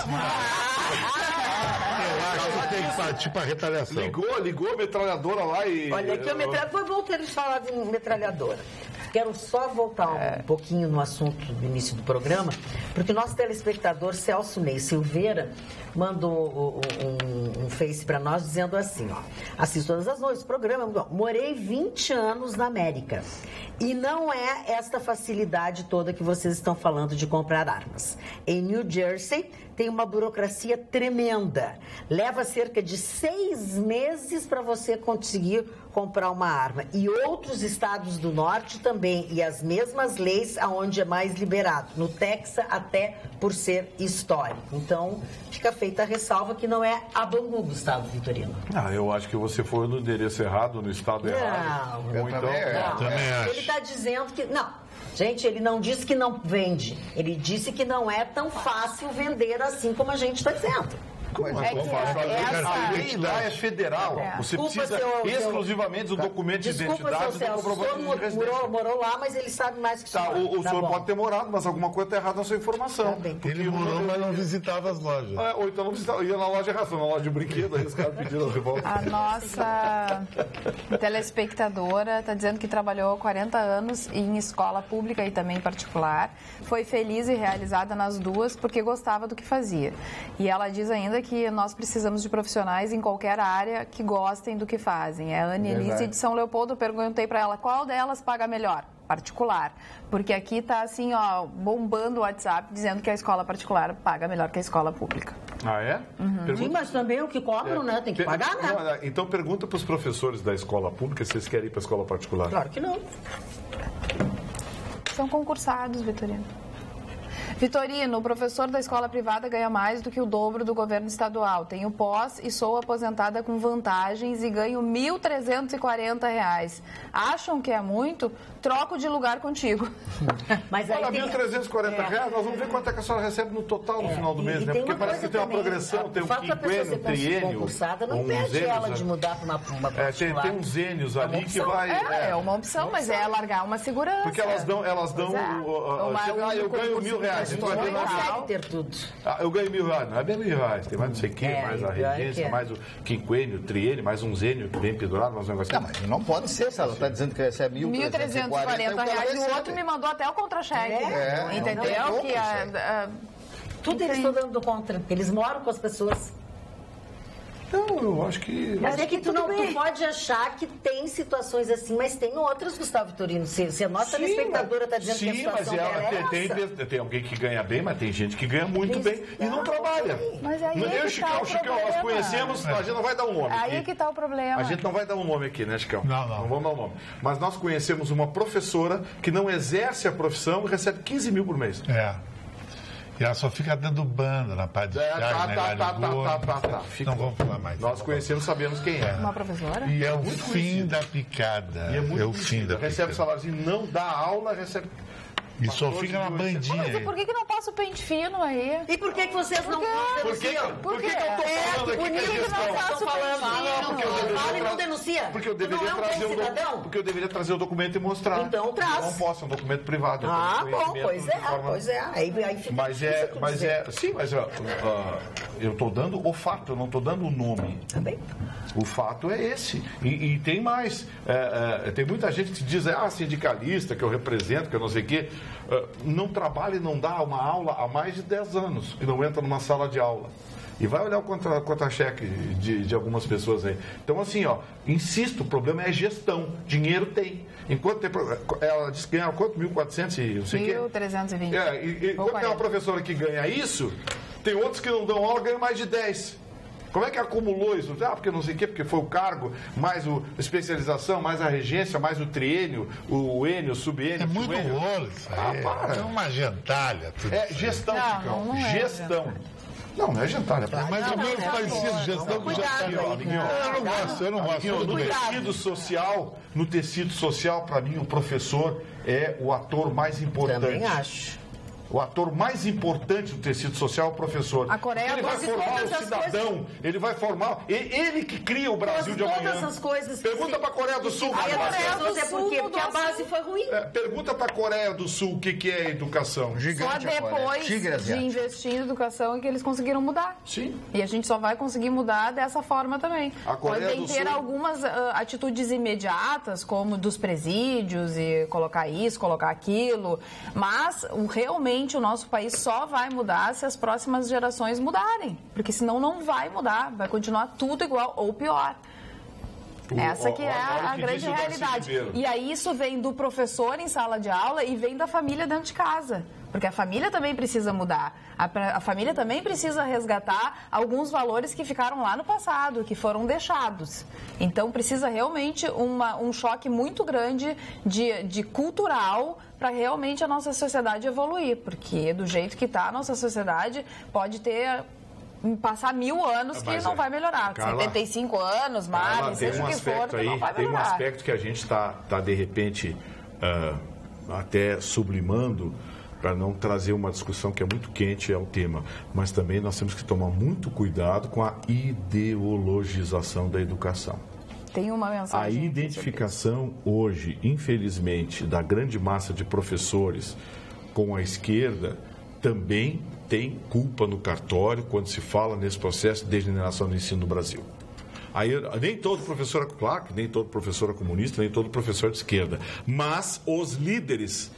acho que tem que partir para a retaliação. Ligou a metralhadora lá e... Olha, aqui foi bom ter eles falado de metralhadora. Quero só voltar um pouquinho no assunto do início do programa, porque o nosso telespectador Celso Ney Silveira mandou um face para nós dizendo assim, assisto todas as noites o programa, morei 20 anos na América e não é esta facilidade toda que vocês estão falando de comprar armas. Em New Jersey tem uma burocracia tremenda, leva cerca de 6 meses para você conseguir comprar uma arma. E outros estados do norte também, e as mesmas leis aonde é mais liberado. No Texas, até por ser histórico. Então, fica feita a ressalva que não é a Bangu, Gustavo Vitorino. Eu acho que você foi no endereço errado, no estado errado. Eu também acho. Ele está dizendo que... Não, gente, ele não disse que não vende. Ele disse que não é tão fácil vender assim como a gente está dizendo. A lei lá é federal. Você precisa exclusivamente do documento de identidade e do comprovante de residência. O senhor morou lá, mas ele sabe mais que o senhor. O senhor pode ter morado, mas alguma coisa está errada na sua informação. Ele morou, mas não visitava as lojas. Ou então não visitava, ia na loja errada, na loja de brinquedo, aí os caras pediram de volta. A nossa telespectadora está dizendo que trabalhou 40 anos em escola pública e também particular. Foi feliz e realizada nas duas porque gostava do que fazia. E ela diz ainda que nós precisamos de profissionais em qualquer área que gostem do que fazem. É a Ana Elise de São Leopoldo, eu perguntei para ela qual delas paga melhor. Particular. Porque aqui está assim, ó, bombando o WhatsApp dizendo que a escola particular paga melhor que a escola pública. Ah, é? Sim, mas também o que cobram, né? Tem que pagar, né? Não, então pergunta para os professores da escola pública se eles querem ir para a escola particular. Claro que não. São concursados, Vitorino. Vitorino, o professor da escola privada ganha mais do que o dobro do governo estadual. Tenho pós e sou aposentada com vantagens e ganho R$ 1.340. Acham que é muito? Troco de lugar contigo. Mas aí olha, R$ 1.340, nós vamos ver quanto é que a senhora recebe no total no final do mês, né? Porque parece que tem uma progressão, tem um quinquênio, um triênio. Não impede ela de mudar para uma particular. Tem uns zênios ali que vai... É uma opção, mas é largar uma segurança. Porque elas dão eu ganho R$ 1.000. Não consegue ter tudo. Eu ganho R$ 1.000, não é bem R$ 1.000, tem mais não sei o quê, mais a regência, mais o quinquênio, o triênio, mais um zênio que vem pendurado, mais um negócio. Não, mas não pode ser, se ela está dizendo que recebe R$ 1.340. E o outro me mandou até o contra-cheque. Entendeu? Tudo eles estão dando contra. Eles moram com as pessoas. Não, eu acho que... Mas é que tu pode achar que tem situações assim, mas tem outras, Gustavo Vitorino. Se a nossa telespectadora está dizendo que a situação tem alguém que ganha bem, mas tem gente que ganha muito bem e não trabalha. Mas aí é que tá o problema. Nós conhecemos, a gente não vai dar um nome aqui. Aí que está o problema. A gente não vai dar um nome aqui, né, Chicão? Não vamos dar um nome. Mas nós conhecemos uma professora que não exerce a profissão e recebe 15 mil por mês. E ela só fica dando banda na parte de Não vamos falar mais. Nós conhecemos, sabemos quem é. Uma professora? E é o fim da picada. É o fim da picada. Recebe saláriozinho, não dá aula, recebe... E só fica na bandinha. Mas e por que não passa o pente fino aí? E por que vocês não denunciam? Por que eu tô falando aqui que a gestão... Fala e não denuncia. Porque eu deveria trazer o documento e mostrar. Então traz. Eu não posso, é um documento privado. Bom, pois é. Aí fica Sim, mas eu estou dando o fato, eu não estou dando o nome. Também. O fato é esse. E tem mais. Tem muita gente que diz, sindicalista, que eu represento, que eu não sei o quê. Não trabalha e não dá uma aula há mais de 10 anos e não entra numa sala de aula. E vai olhar o contra-cheque de algumas pessoas aí. Então, assim, insisto, o problema é gestão. Dinheiro tem. Enquanto ela disse que ganha quanto? 1.400 e não sei o quê? 1.320. E quando tem uma professora que ganha isso, tem outros que não dão aula, ganham mais de 10. Como é que acumulou isso? Porque não sei o quê, porque foi o cargo, mais a especialização, mais a regência, mais o triênio, o ênio, o subênio. É muito rolo isso aí. É uma gentalha. Gestão, Chicão. Gestão. Não é gentalha. Mas é meio parecido, gestão com gestão. Eu não gosto. No tecido social, para mim, o professor é o ator mais importante. Também acho. O ator mais importante do tecido social é o professor. A Coreia ele vai formar o cidadão, ele vai formar... Ele que cria o Brasil de amanhã. Todas essas coisas... Pergunta para a Coreia do Sul. Por quê? Porque a base foi ruim. Pergunta para a Coreia do Sul o que é educação. Gigante. Só depois de investir em educação é que eles conseguiram mudar. Sim. E a gente só vai conseguir mudar dessa forma também. Podem ter algumas atitudes imediatas, como dos presídios, e colocar isso, colocar aquilo, mas realmente o nosso país só vai mudar se as próximas gerações mudarem, porque senão não vai mudar, vai continuar tudo igual ou pior. Essa que é a grande realidade. E aí isso vem do professor em sala de aula e vem da família dentro de casa. Porque a família também precisa mudar. A família também precisa resgatar alguns valores que ficaram lá no passado, que foram deixados. Então precisa realmente um choque muito grande de cultural para realmente a nossa sociedade evoluir. Porque do jeito que está a nossa sociedade, pode passar 1000 anos que não vai melhorar. Carla, 75 anos, mais, seja o que for, que não vai melhorar. Tem um aspecto que a gente está de repente, até sublimando, para não trazer uma discussão que é muito quente ao tema, mas também nós temos que tomar muito cuidado com a ideologização da educação. Tem uma mensagem. A identificação hoje, infelizmente, da grande massa de professores com a esquerda também tem culpa no cartório quando se fala nesse processo de degeneração do ensino no Brasil. Aí, nem todo professor, claro que nem todo professor é comunista, nem todo professor é de esquerda, mas os líderes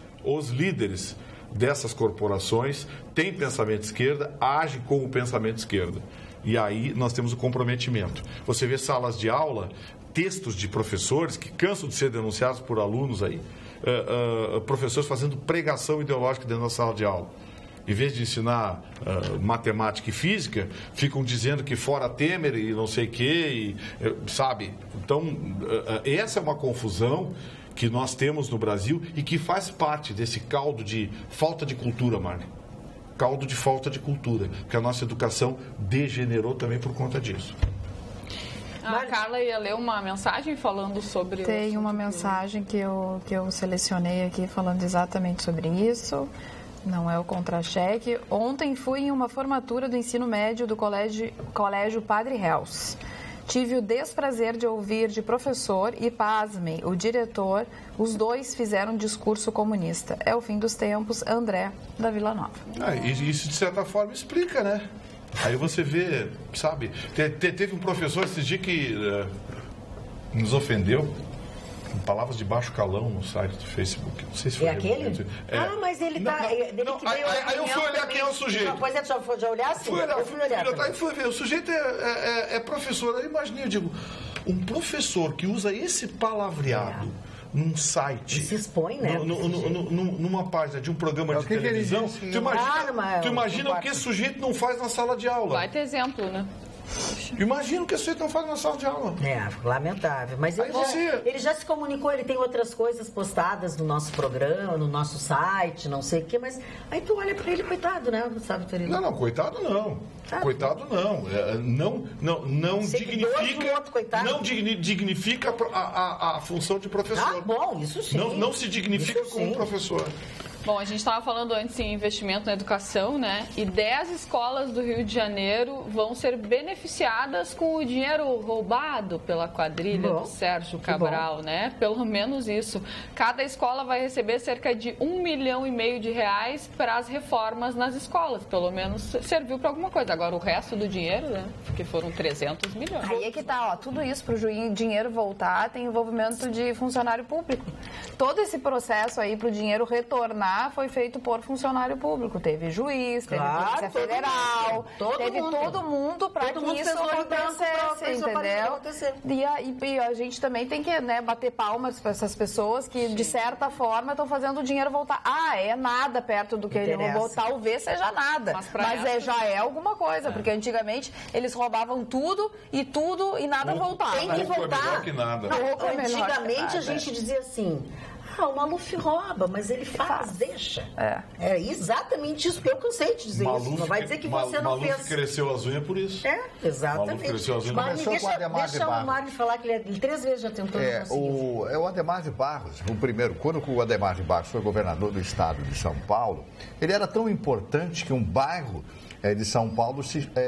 dessas corporações têm pensamento de esquerda, agem com o pensamento de esquerda. E aí nós temos o comprometimento. Você vê salas de aula, textos de professores que cansam de ser denunciados por alunos aí, professores fazendo pregação ideológica dentro da sala de aula. Em vez de ensinar matemática e física, ficam dizendo que fora Temer e não sei o quê, sabe? Então, essa é uma confusão que nós temos no Brasil e que faz parte desse caldo de falta de cultura, Marne. Caldo de falta de cultura, porque a nossa educação degenerou também por conta disso. A Carla ia ler uma mensagem falando sobre... Tem uma mensagem que eu selecionei aqui falando exatamente sobre isso. Não é o contra-cheque. Ontem fui em uma formatura do ensino médio do Colégio Padre Reus. Tive o desprazer de ouvir de professor e, pasmem, o diretor, os dois fizeram um discurso comunista. É o fim dos tempos, André, da Vila Nova. Isso, de certa forma, explica, né? Aí você vê, sabe, teve um professor esse dia que nos ofendeu, com palavras de baixo calão no site do Facebook. Não sei se foi aquele? Mas ele tá... Aí eu fui olhar quem é o sujeito. Pois é, já olhar assim? Eu fui olhar. O sujeito é professor. Aí imaginei, eu digo, um professor que usa esse palavreado num site... E se expõe, né? Numa página de um programa de televisão, tu imagina o que esse sujeito não faz na sala de aula. Vai ter exemplo, né? Imagina o que esse sujeito não faz na sala de aula. Lamentável. Mas ele já se comunicou, ele tem outras coisas postadas no nosso programa, no nosso site, não sei o quê, mas aí tu olha pra ele, coitado, né? Sabe, Torino? Não, coitado não. Coitado não. Não dignifica. Não dignifica a função de professor. Bom, isso sim. Não se dignifica como professor. Bom, a gente estava falando antes em investimento na educação, né? E 10 escolas do Rio de Janeiro vão ser beneficiadas com o dinheiro roubado pela quadrilha do Sérgio Cabral, né? Pelo menos isso. Cada escola vai receber cerca de R$1,5 milhão de reais para as reformas nas escolas. Pelo menos serviu para alguma coisa. Agora o resto do dinheiro, né? Porque foram 300 milhões. Aí é que tá, tudo isso para o dinheiro voltar tem envolvimento de funcionário público. Todo esse processo aí para o dinheiro retornar foi feito por funcionário público. Teve juiz, teve Polícia Federal, teve todo mundo para que isso acontecesse, entendeu? E a gente também tem que bater palmas para essas pessoas que, de certa forma, estão fazendo o dinheiro voltar. É nada perto do que ele roubou, talvez seja nada, mas já é alguma coisa, porque antigamente eles roubavam tudo e nada voltava. Tem que voltar. Melhor que nada. Antigamente a gente dizia assim... o Maluf rouba, mas ele deixa. É exatamente isso, porque eu cansei de dizer isso. Não vai dizer que você não fez. Maluf cresceu as unhas por isso. Exatamente. Cresceu as unhas. Mas deixa o Marcos falar que ele 3 vezes já tentou não conseguir. O Adhemar de Barros, quando o Adhemar de Barros foi governador do estado de São Paulo, ele era tão importante que um bairro de São Paulo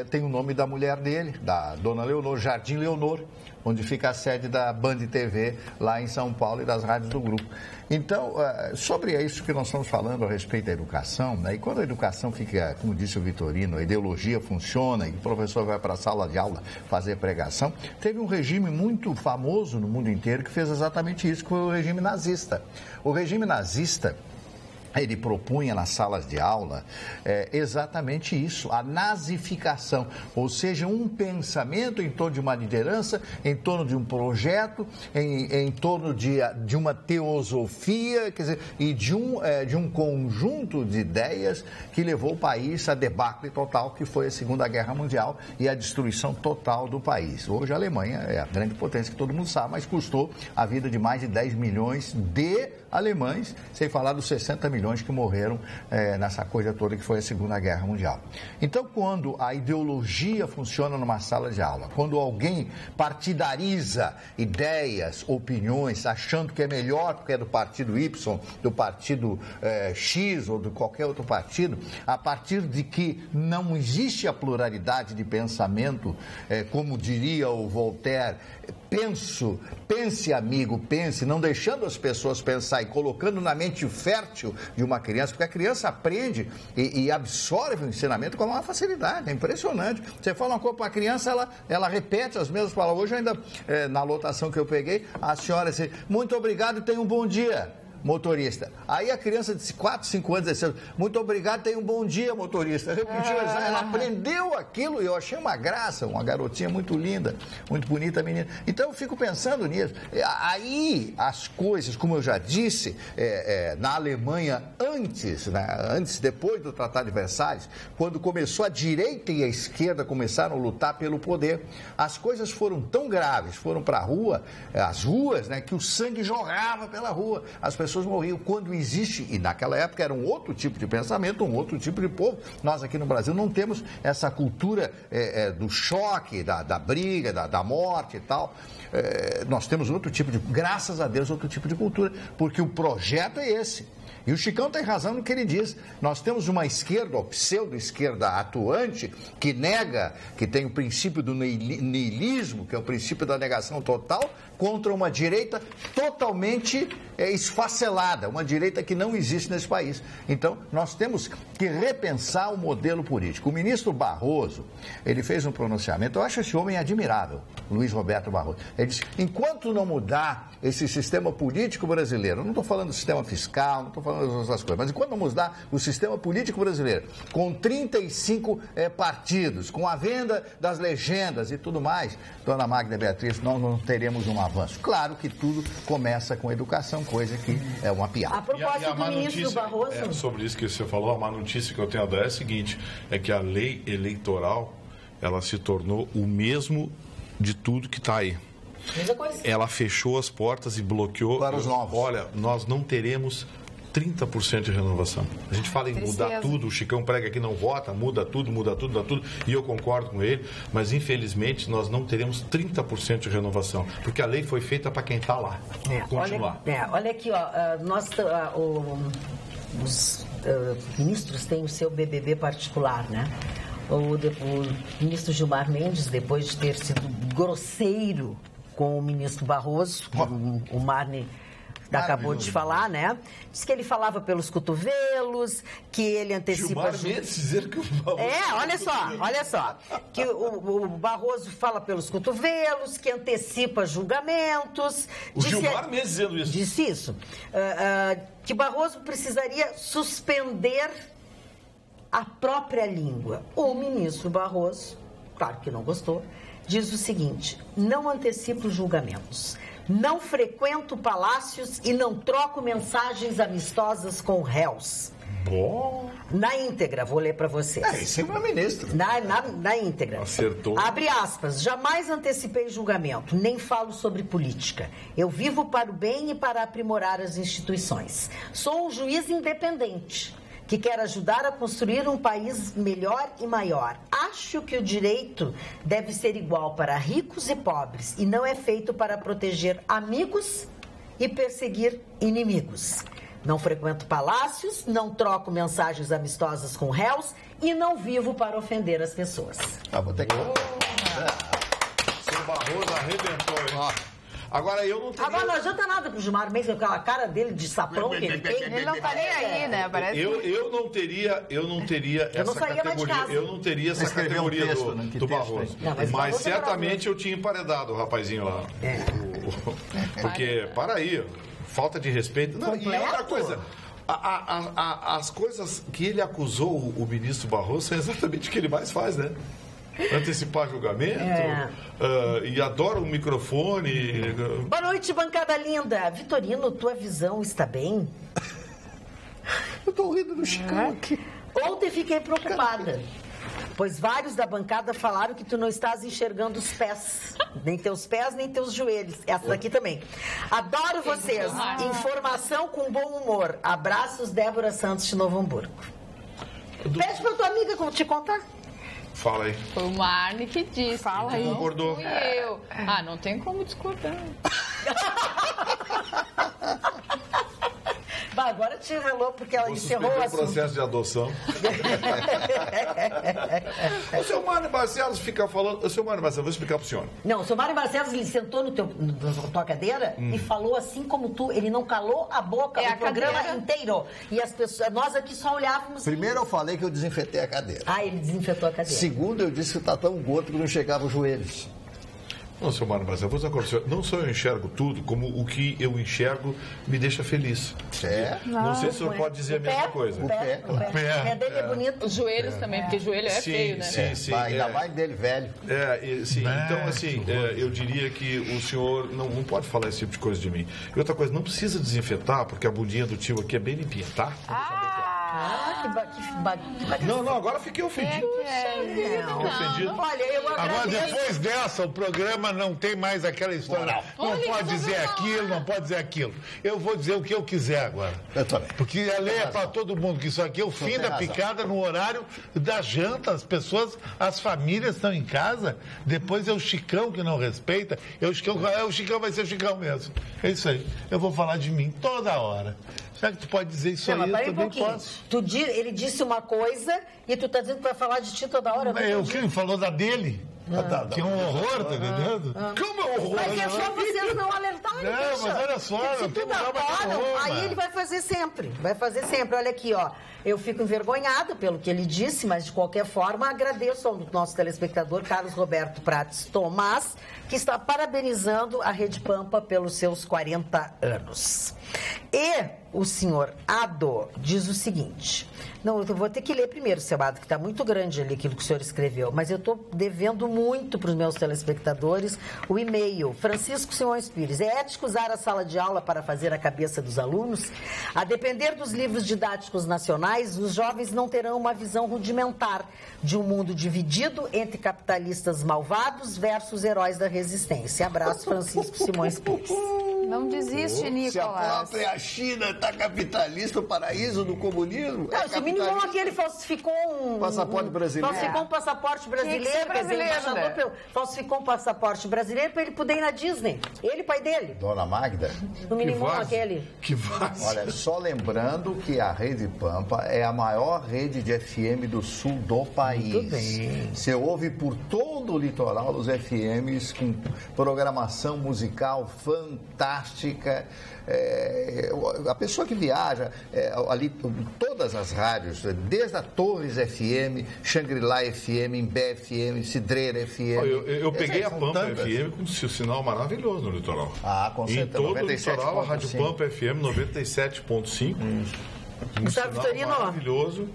tem o nome da mulher dele, da dona Leonor, Jardim Leonor, onde fica a sede da Band TV lá em São Paulo e das rádios do grupo. Então, sobre isso que nós estamos falando a respeito da educação, né? E quando a educação fica, como disse o Vitorino, a ideologia funciona e o professor vai para a sala de aula fazer pregação, teve um regime muito famoso no mundo inteiro que fez exatamente isso, que foi o regime nazista. O regime nazista ele propunha nas salas de aula exatamente isso, a nazificação, ou seja, um pensamento em torno de uma liderança, em torno de um projeto, em torno de uma teosofia, quer dizer, e de um conjunto de ideias que levou o país à debacle total, que foi a Segunda Guerra Mundial e a destruição total do país. Hoje a Alemanha é a grande potência que todo mundo sabe, mas custou a vida de mais de 10 milhões de alemães, sem falar dos 60 milhões que morreram nessa coisa toda que foi a Segunda Guerra Mundial. Então, quando a ideologia funciona numa sala de aula, quando alguém partidariza ideias, opiniões, achando que é melhor porque é do partido Y, do partido X ou de qualquer outro partido, a partir de que não existe a pluralidade de pensamento, como diria o Voltaire, pense amigo, pense, não deixando as pessoas pensar e colocando na mente fértil de uma criança, porque a criança aprende e absorve o ensinamento com uma facilidade, é impressionante. Você fala uma coisa para a criança, ela repete as mesmas palavras. Hoje ainda, na lotação que eu peguei, a senhora disse, muito obrigado e tenha um bom dia, motorista. Aí a criança de 4, 5 anos disse, muito obrigado, tenha um bom dia, motorista. Repetiu, ela aprendeu aquilo e eu achei uma graça, uma garotinha muito linda, muito bonita menina. Então eu fico pensando nisso. Aí as coisas, como eu já disse, na Alemanha depois do Tratado de Versalhes, quando começou a direita e a esquerda começaram a lutar pelo poder, as coisas foram tão graves, foram para a rua, as ruas, né, que o sangue jorrava pela rua, as pessoas morriam. Quando existe, e naquela época era um outro tipo de pensamento, um outro tipo de povo. Nós aqui no Brasil não temos essa cultura do choque, da briga, da morte e tal. Nós temos outro tipo de, graças a Deus, outro tipo de cultura, porque o projeto é esse. E o Chicão tem razão no que ele diz. Nós temos uma esquerda, ou pseudo-esquerda atuante, que nega, que tem o princípio do niilismo, que é o princípio da negação total, contra uma direita totalmente esfacelada, uma direita que não existe nesse país. Então, nós temos que repensar o modelo político. O ministro Barroso, ele fez um pronunciamento, eu acho esse homem admirável, Luiz Roberto Barroso. Ele disse, enquanto não mudar esse sistema político brasileiro, eu não estou falando do sistema fiscal, não estou falando das outras coisas, mas enquanto não mudar o sistema político brasileiro, com 35 partidos, com a venda das legendas e tudo mais, dona Magda Beatriz, nós não teremos um avanço. Claro que tudo começa com educação, coisa que é uma piada. A propósito do ministro Barroso... sobre isso que você falou, a má notícia que eu tenho a dar é a seguinte, é que a lei eleitoral, ela se tornou o mesmo de tudo que está aí. Ela fechou as portas e bloqueou... Para os novos. Olha, nós não teremos 30% de renovação. A gente fala em mudar tudo, o Chicão prega que não vota, muda tudo, e eu concordo com ele, mas infelizmente nós não teremos 30% de renovação, porque a lei foi feita para quem está lá. Continuar. Olha aqui, os ministros têm o seu BBB particular, né? O ministro Gilmar Mendes, depois de ter sido grosseiro com o ministro Barroso, o Marne acabou de falar, né? Diz que ele falava pelos cotovelos, que ele antecipa... Gilmar Mendes dizer que o Barroso... olha só. Que o Barroso fala pelos cotovelos, que antecipa julgamentos. Gilmar Mendes dizendo isso. Disse isso. Que Barroso precisaria suspender a própria língua. O ministro Barroso, claro que não gostou, diz o seguinte, não antecipo julgamentos. Não frequento palácios e não troco mensagens amistosas com réus. Bom. Na íntegra, vou ler para vocês. Esse é o ministro. Na íntegra. Acertou. Abre aspas. Jamais antecipei julgamento, nem falo sobre política. Eu vivo para o bem e para aprimorar as instituições. Sou um juiz independente que quer ajudar a construir um país melhor e maior. Acho que o direito deve ser igual para ricos e pobres e não é feito para proteger amigos e perseguir inimigos. Não frequento palácios, não troco mensagens amistosas com réus e não vivo para ofender as pessoas. Vou ter que... Seu Barroso arrebentou, hein? Agora eu não teria... Agora não adianta nada pro Gilmar Mendes, com aquela cara dele de sapão que ele tem. Ele não tá nem aí, né? Parece... Eu não teria essa categoria. Eu não teria essa categoria do Barroso. Mas certamente eu tinha emparedado o rapazinho lá. Porque, para aí, falta de respeito. Não, e outra coisa, As coisas que ele acusou o ministro Barroso são exatamente o que ele mais faz, né? Antecipar julgamento, e adora o microfone. Boa noite, bancada linda. Vitorino, tua visão está bem? Eu tô rindo do Chicão aqui. Ontem fiquei preocupada, pois vários da bancada falaram que tu não estás enxergando os pés. Nem teus pés, nem teus joelhos. Essa daqui também. Adoro vocês. Informação com bom humor. Abraços, Débora Santos de Novo Hamburgo. Pede pra tua amiga te contar. Fala aí. Foi o Marne que disse. Fala aí. Concordou. Fui eu. Não tem como discordar. Bah, agora te enrolou porque ela encerrou o assunto. Processo de adoção. O seu Mário Barcelos fica falando... O seu Mário Barcelos, vou explicar pro senhor. Não, o seu Mário Barcelos, ele sentou na tua cadeira e falou assim como tu. Ele não calou a boca o programa inteiro. E as pessoas, nós aqui só olhávamos... Primeiro eu falei que eu desinfetei a cadeira. Ele desinfetou a cadeira. Segundo, eu disse que tá tão gordo que não chegava os joelhos. Não, seu Mário Barcelos, vou dizer uma coisa, não só eu enxergo tudo, como o que eu enxergo me deixa feliz. Não sei se o senhor pode dizer a mesma coisa. O pé dele é bonito. Os joelhos também, porque joelho é feio, né? Sim. Ainda mais dele velho. Então, assim, eu diria que o senhor não pode falar esse tipo de coisa de mim. E outra coisa, não precisa desinfetar, porque a bundinha do tio aqui é bem limpinha, tá? Que Não, agora fiquei ofendido. Fiquei ofendido. Olha, eu Agora, agradeço. depois dessa, o programa não tem mais aquela história. Não pode dizer aquilo, não pode dizer aquilo. Eu vou dizer o que eu quiser agora. Eu também. Porque a lei é para todo mundo, que isso aqui é o fim da picada no horário da janta. As pessoas, as famílias estão em casa, depois é o Chicão que não respeita. O Chicão vai ser o Chicão mesmo. É isso aí. Eu vou falar de mim toda hora. Será que tu pode dizer isso aí? Eu também posso. Ele disse uma coisa e tu tá dizendo que vai falar de ti toda hora. O que? Falou da dele? Que é um horror, tá entendendo? Como é um horror? Mas é só vocês não alertarem. Não, mas olha só, se não tem tudo lugar pra ter horror, aí mano. ele vai fazer sempre. Olha aqui, ó. Eu fico envergonhada pelo que ele disse, mas de qualquer forma agradeço ao nosso telespectador Carlos Roberto Prates Tomás, que está parabenizando a Rede Pampa pelos seus 40 anos. E o senhor Ado diz o seguinte... Não, eu vou ter que ler primeiro, seu Ado, que está muito grande ali aquilo que o senhor escreveu, mas eu estou devendo muito para os meus telespectadores o e-mail. Francisco Simões Pires, é ético usar a sala de aula para fazer a cabeça dos alunos? A depender dos livros didáticos nacionais, os jovens não terão uma visão rudimentar de um mundo dividido entre capitalistas malvados versus heróis da resistência. Abraço, Francisco Simões Pires. Não desiste, Nicolas. Se a própria China está capitalista, o paraíso do comunismo. Não, o mínimo aqui ele falsificou um passaporte brasileiro. Falsificou um passaporte brasileiro, falsificou um passaporte brasileiro para ele poder ir na Disney. Ele, pai dele. Dona Magda. No mínimo aquele. Que vaso. Olha, só lembrando que a Rede Pampa é a maior rede de FM do sul do país. Muito bem. Você ouve por todo o litoral dos FMs com programação musical fantástica. A pessoa que viaja ali, todas as rádios, desde a Torres FM, Shangri-La FM, Imbé FM, Cidreira FM. Eu peguei a Pampa FM com um sinal maravilhoso no litoral. Com certeza. Em todo o litoral, a Rádio Pampa FM 97.5. Gustavo Vitorino, maravilhoso.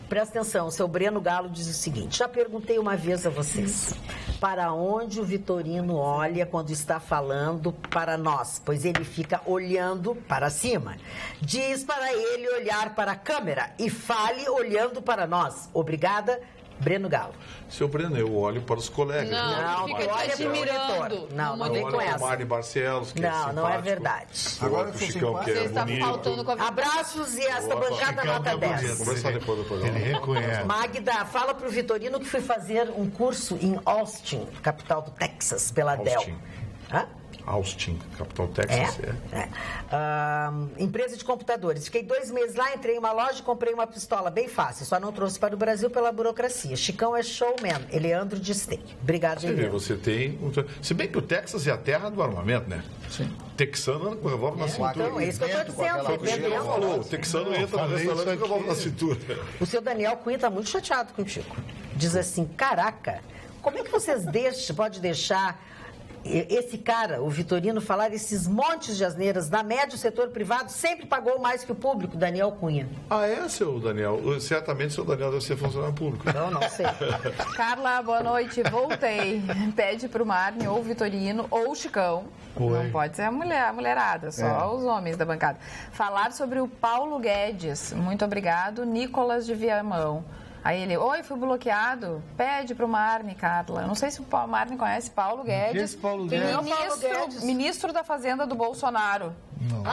Presta atenção, o seu Breno Galo diz o seguinte: já perguntei uma vez a vocês, para onde o Vitorino olha quando está falando para nós? Pois ele fica olhando para cima. Diz para ele olhar para a câmera e fale olhando para nós. Obrigada, Breno Galo. Seu Breno, eu olho para os colegas. Não, fica te admirando. Não vem com essa. O Mário Barcelos, que não é verdade. Agora o Chicão, que é está faltando com a Abraços e esta bancada nota 10. Conversar depois do programa. Ele reconhece. Magda, fala pro Vitorino que foi fazer um curso em Austin, capital do Texas, pela Dell. Austin, capital Texas. Empresa de computadores. Fiquei 2 meses lá, entrei em uma loja e comprei uma pistola bem fácil. Só não trouxe para o Brasil pela burocracia. Chicão é showman. Eleandro de Steak. Obrigado, Eleandro. Você tem... Se bem que o Texas é a terra do armamento, né? Sim. Texano anda com o revólver na cintura. Então, é isso que eu estou dizendo. O texano entra no restaurante com o revólver na cintura. O seu Daniel Cunha está muito chateado contigo. Diz assim, caraca, como é que vocês pode deixar esse cara, o Vitorino, falar esses montes de asneiras. Na média, o setor privado sempre pagou mais que o público, Daniel Cunha. Ah, é, seu Daniel? Certamente seu Daniel deve ser funcionário público. Não sei. Carla, boa noite. Voltei. Pede pro Marne ou o Vitorino ou o Chicão. Oi. Não pode ser a mulherada, só os homens da bancada. Falar sobre o Paulo Guedes. Muito obrigado. Nicolas de Viamão. Aí ele, oi, fui bloqueado. Pede pro Marne, Carla. Não sei se o Marne conhece Paulo Guedes. Paulo Guedes? Ministro da Fazenda do Bolsonaro. Não.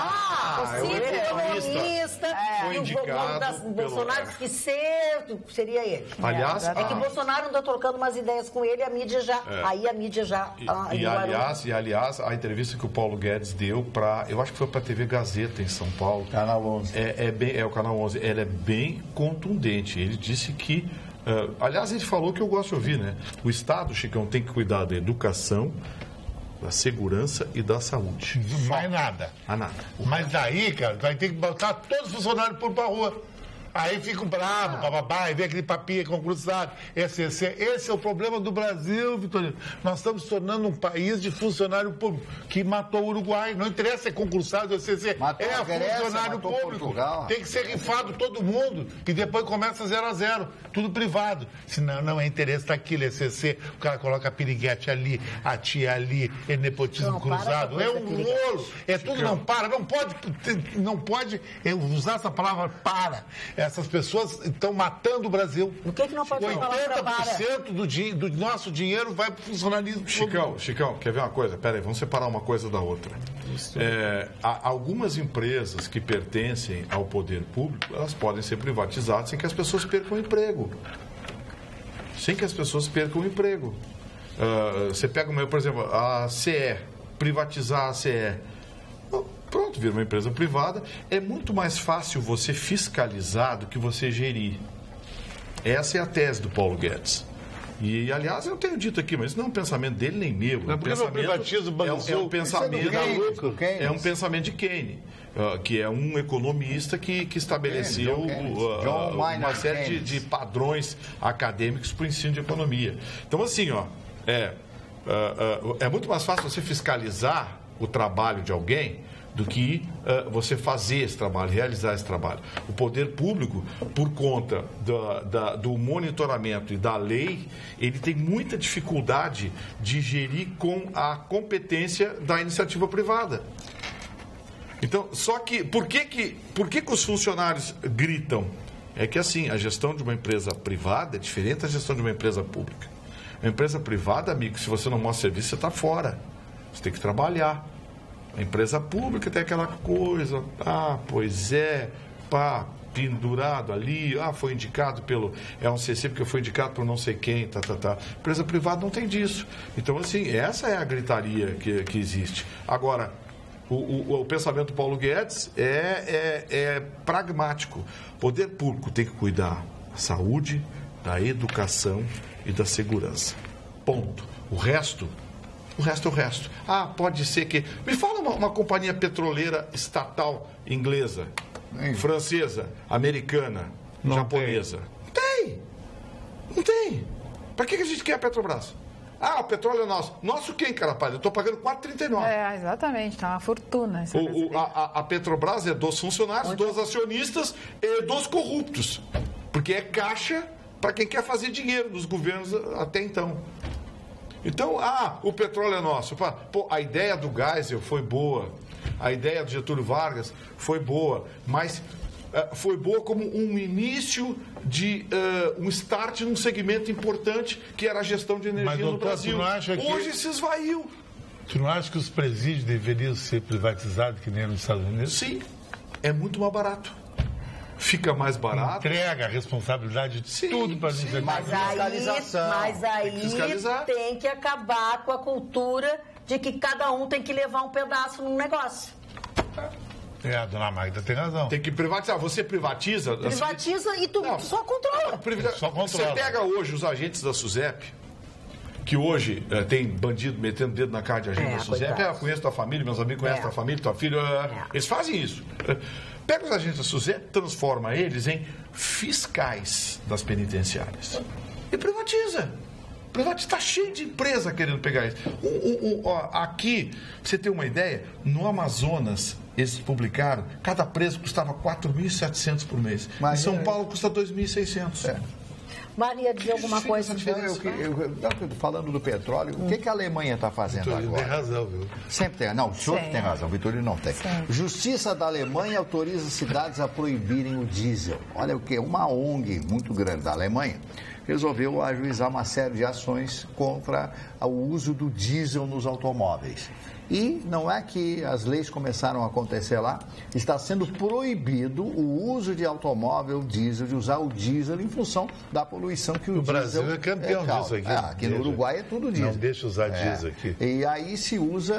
Economista. Foi E o indicado Bolsonaro disse que seria ele. Aliás, É que o Bolsonaro anda trocando umas ideias com ele, a mídia já... Aí a mídia já... aliás, a entrevista que o Paulo Guedes deu para... Eu acho que foi para a TV Gazeta em São Paulo. Canal 11. É o Canal 11. Ela é bem contundente. Ele disse que... aliás, ele falou que eu gosto de ouvir, né? O Estado, Chicão, tem que cuidar da educação, da segurança e da saúde. Mais nada. Nada. Mas daí, cara, vai ter que botar todos os funcionários pra rua. Aí ficam bravos, bababá, e vem aquele papinho concursado, SCC. Esse é o problema do Brasil, Vitorino. Nós estamos se tornando um país de funcionário público, que matou o Uruguai. Não interessa se é concursado ou SCC. Matou a Grécia, funcionário matou público. Portugal. Tem que ser rifado todo mundo, e depois começa 0 a 0, tudo privado. Senão não é interesse daquilo, SCC. O cara coloca a piriguete ali, a tia ali, é nepotismo Não, cruzado. É um rolo. É tudo não para. Não pode usar essa palavra para. Essas pessoas estão matando o Brasil. O que não pode falar pra para? 80% do nosso dinheiro vai para o funcionalismo. Chicão, quer ver uma coisa? Pera aí, vamos separar uma coisa da outra. Algumas empresas que pertencem ao poder público, elas podem ser privatizadas sem que as pessoas percam o emprego. Você pega, por exemplo, a CE, privatizar a CE. Pronto, vira uma empresa privada. É muito mais fácil você fiscalizar do que você gerir. Essa é a tese do Paulo Guedes. E, aliás, eu tenho dito aqui, mas isso não é um pensamento dele nem meu. Não, porque não privatiza o Banrisul. É um pensamento de Keynes, que é um economista que estabeleceu uma série de padrões acadêmicos para o ensino de economia. Então, assim, é muito mais fácil você fiscalizar o trabalho de alguém do que você fazer esse trabalho, realizar esse trabalho. O poder público, por conta do monitoramento e da lei, ele tem muita dificuldade de gerir com a competência da iniciativa privada. Então, só que, por que os funcionários gritam? É que, assim, a gestão de uma empresa privada é diferente da gestão de uma empresa pública. A empresa privada, amigo, se você não mostra serviço, você está fora. Você tem que trabalhar. A empresa pública tem aquela coisa, pendurado ali, foi indicado é um CC porque foi indicado por não sei quem, A empresa privada não tem disso. Então, assim, essa é a gritaria que existe. Agora, o pensamento do Paulo Guedes é pragmático. O poder público tem que cuidar da saúde, da educação e da segurança. Ponto. O resto é o resto. Pode ser que... Me fala uma companhia petroleira estatal inglesa, francesa, americana, japonesa. Não tem. Para que a gente quer a Petrobras? O petróleo é nosso. Nosso quem, carapaz? Eu estou pagando R$4,39. Exatamente. Tá uma fortuna. A Petrobras é dos funcionários, dos acionistas e dos corruptos. Porque é caixa para quem quer fazer dinheiro dos governos até então. Então, o petróleo é nosso. A ideia do Geisel foi boa. A ideia do Getúlio Vargas foi boa. Mas foi boa como um início de um start num segmento importante que era a gestão de energia no Brasil. Hoje se esvaiu. Tu não acha que os presídios deveriam ser privatizados que nem nos Estados Unidos? Sim. É muito mais barato. Fica mais barato. Entrega a responsabilidade de tudo para a gente. Mas aí tem que acabar com a cultura de que cada um tem que levar um pedaço num negócio. A dona Magda tem razão. Tem que privatizar. Você privatiza... Privatiza e tu só controla. Você pega hoje os agentes da SUSEP, que hoje tem bandido metendo dedo na cara de agente da SUSEP. Eu conheço tua família, meus amigos conhecem tua família, tua filha. Eles fazem isso. Pega os agentes da SUSEP, transforma eles em fiscais das penitenciárias. E privatiza. Privado está cheio de empresa querendo pegar isso. Aqui, pra você ter uma ideia, no Amazonas, eles publicaram, cada preso custava 4.700 por mês. Em São Paulo custa 2.600. Maria, diz alguma coisa? Falando do petróleo, o que a Alemanha está fazendo agora? Tem razão, viu? Sempre tem. Não, o senhor tem razão, o Vitorino não tem. Sim. Justiça da Alemanha autoriza cidades a proibirem o diesel. Olha o que? Uma ONG muito grande da Alemanha resolveu ajuizar uma série de ações contra o uso do diesel nos automóveis. E não é que as leis começaram a acontecer lá, está sendo proibido o uso de automóvel diesel, de usar o diesel em função da poluição que o diesel Brasil é campeão disso aqui. Aqui no Uruguai é tudo diesel. Não deixa usar diesel aqui. E aí se usa,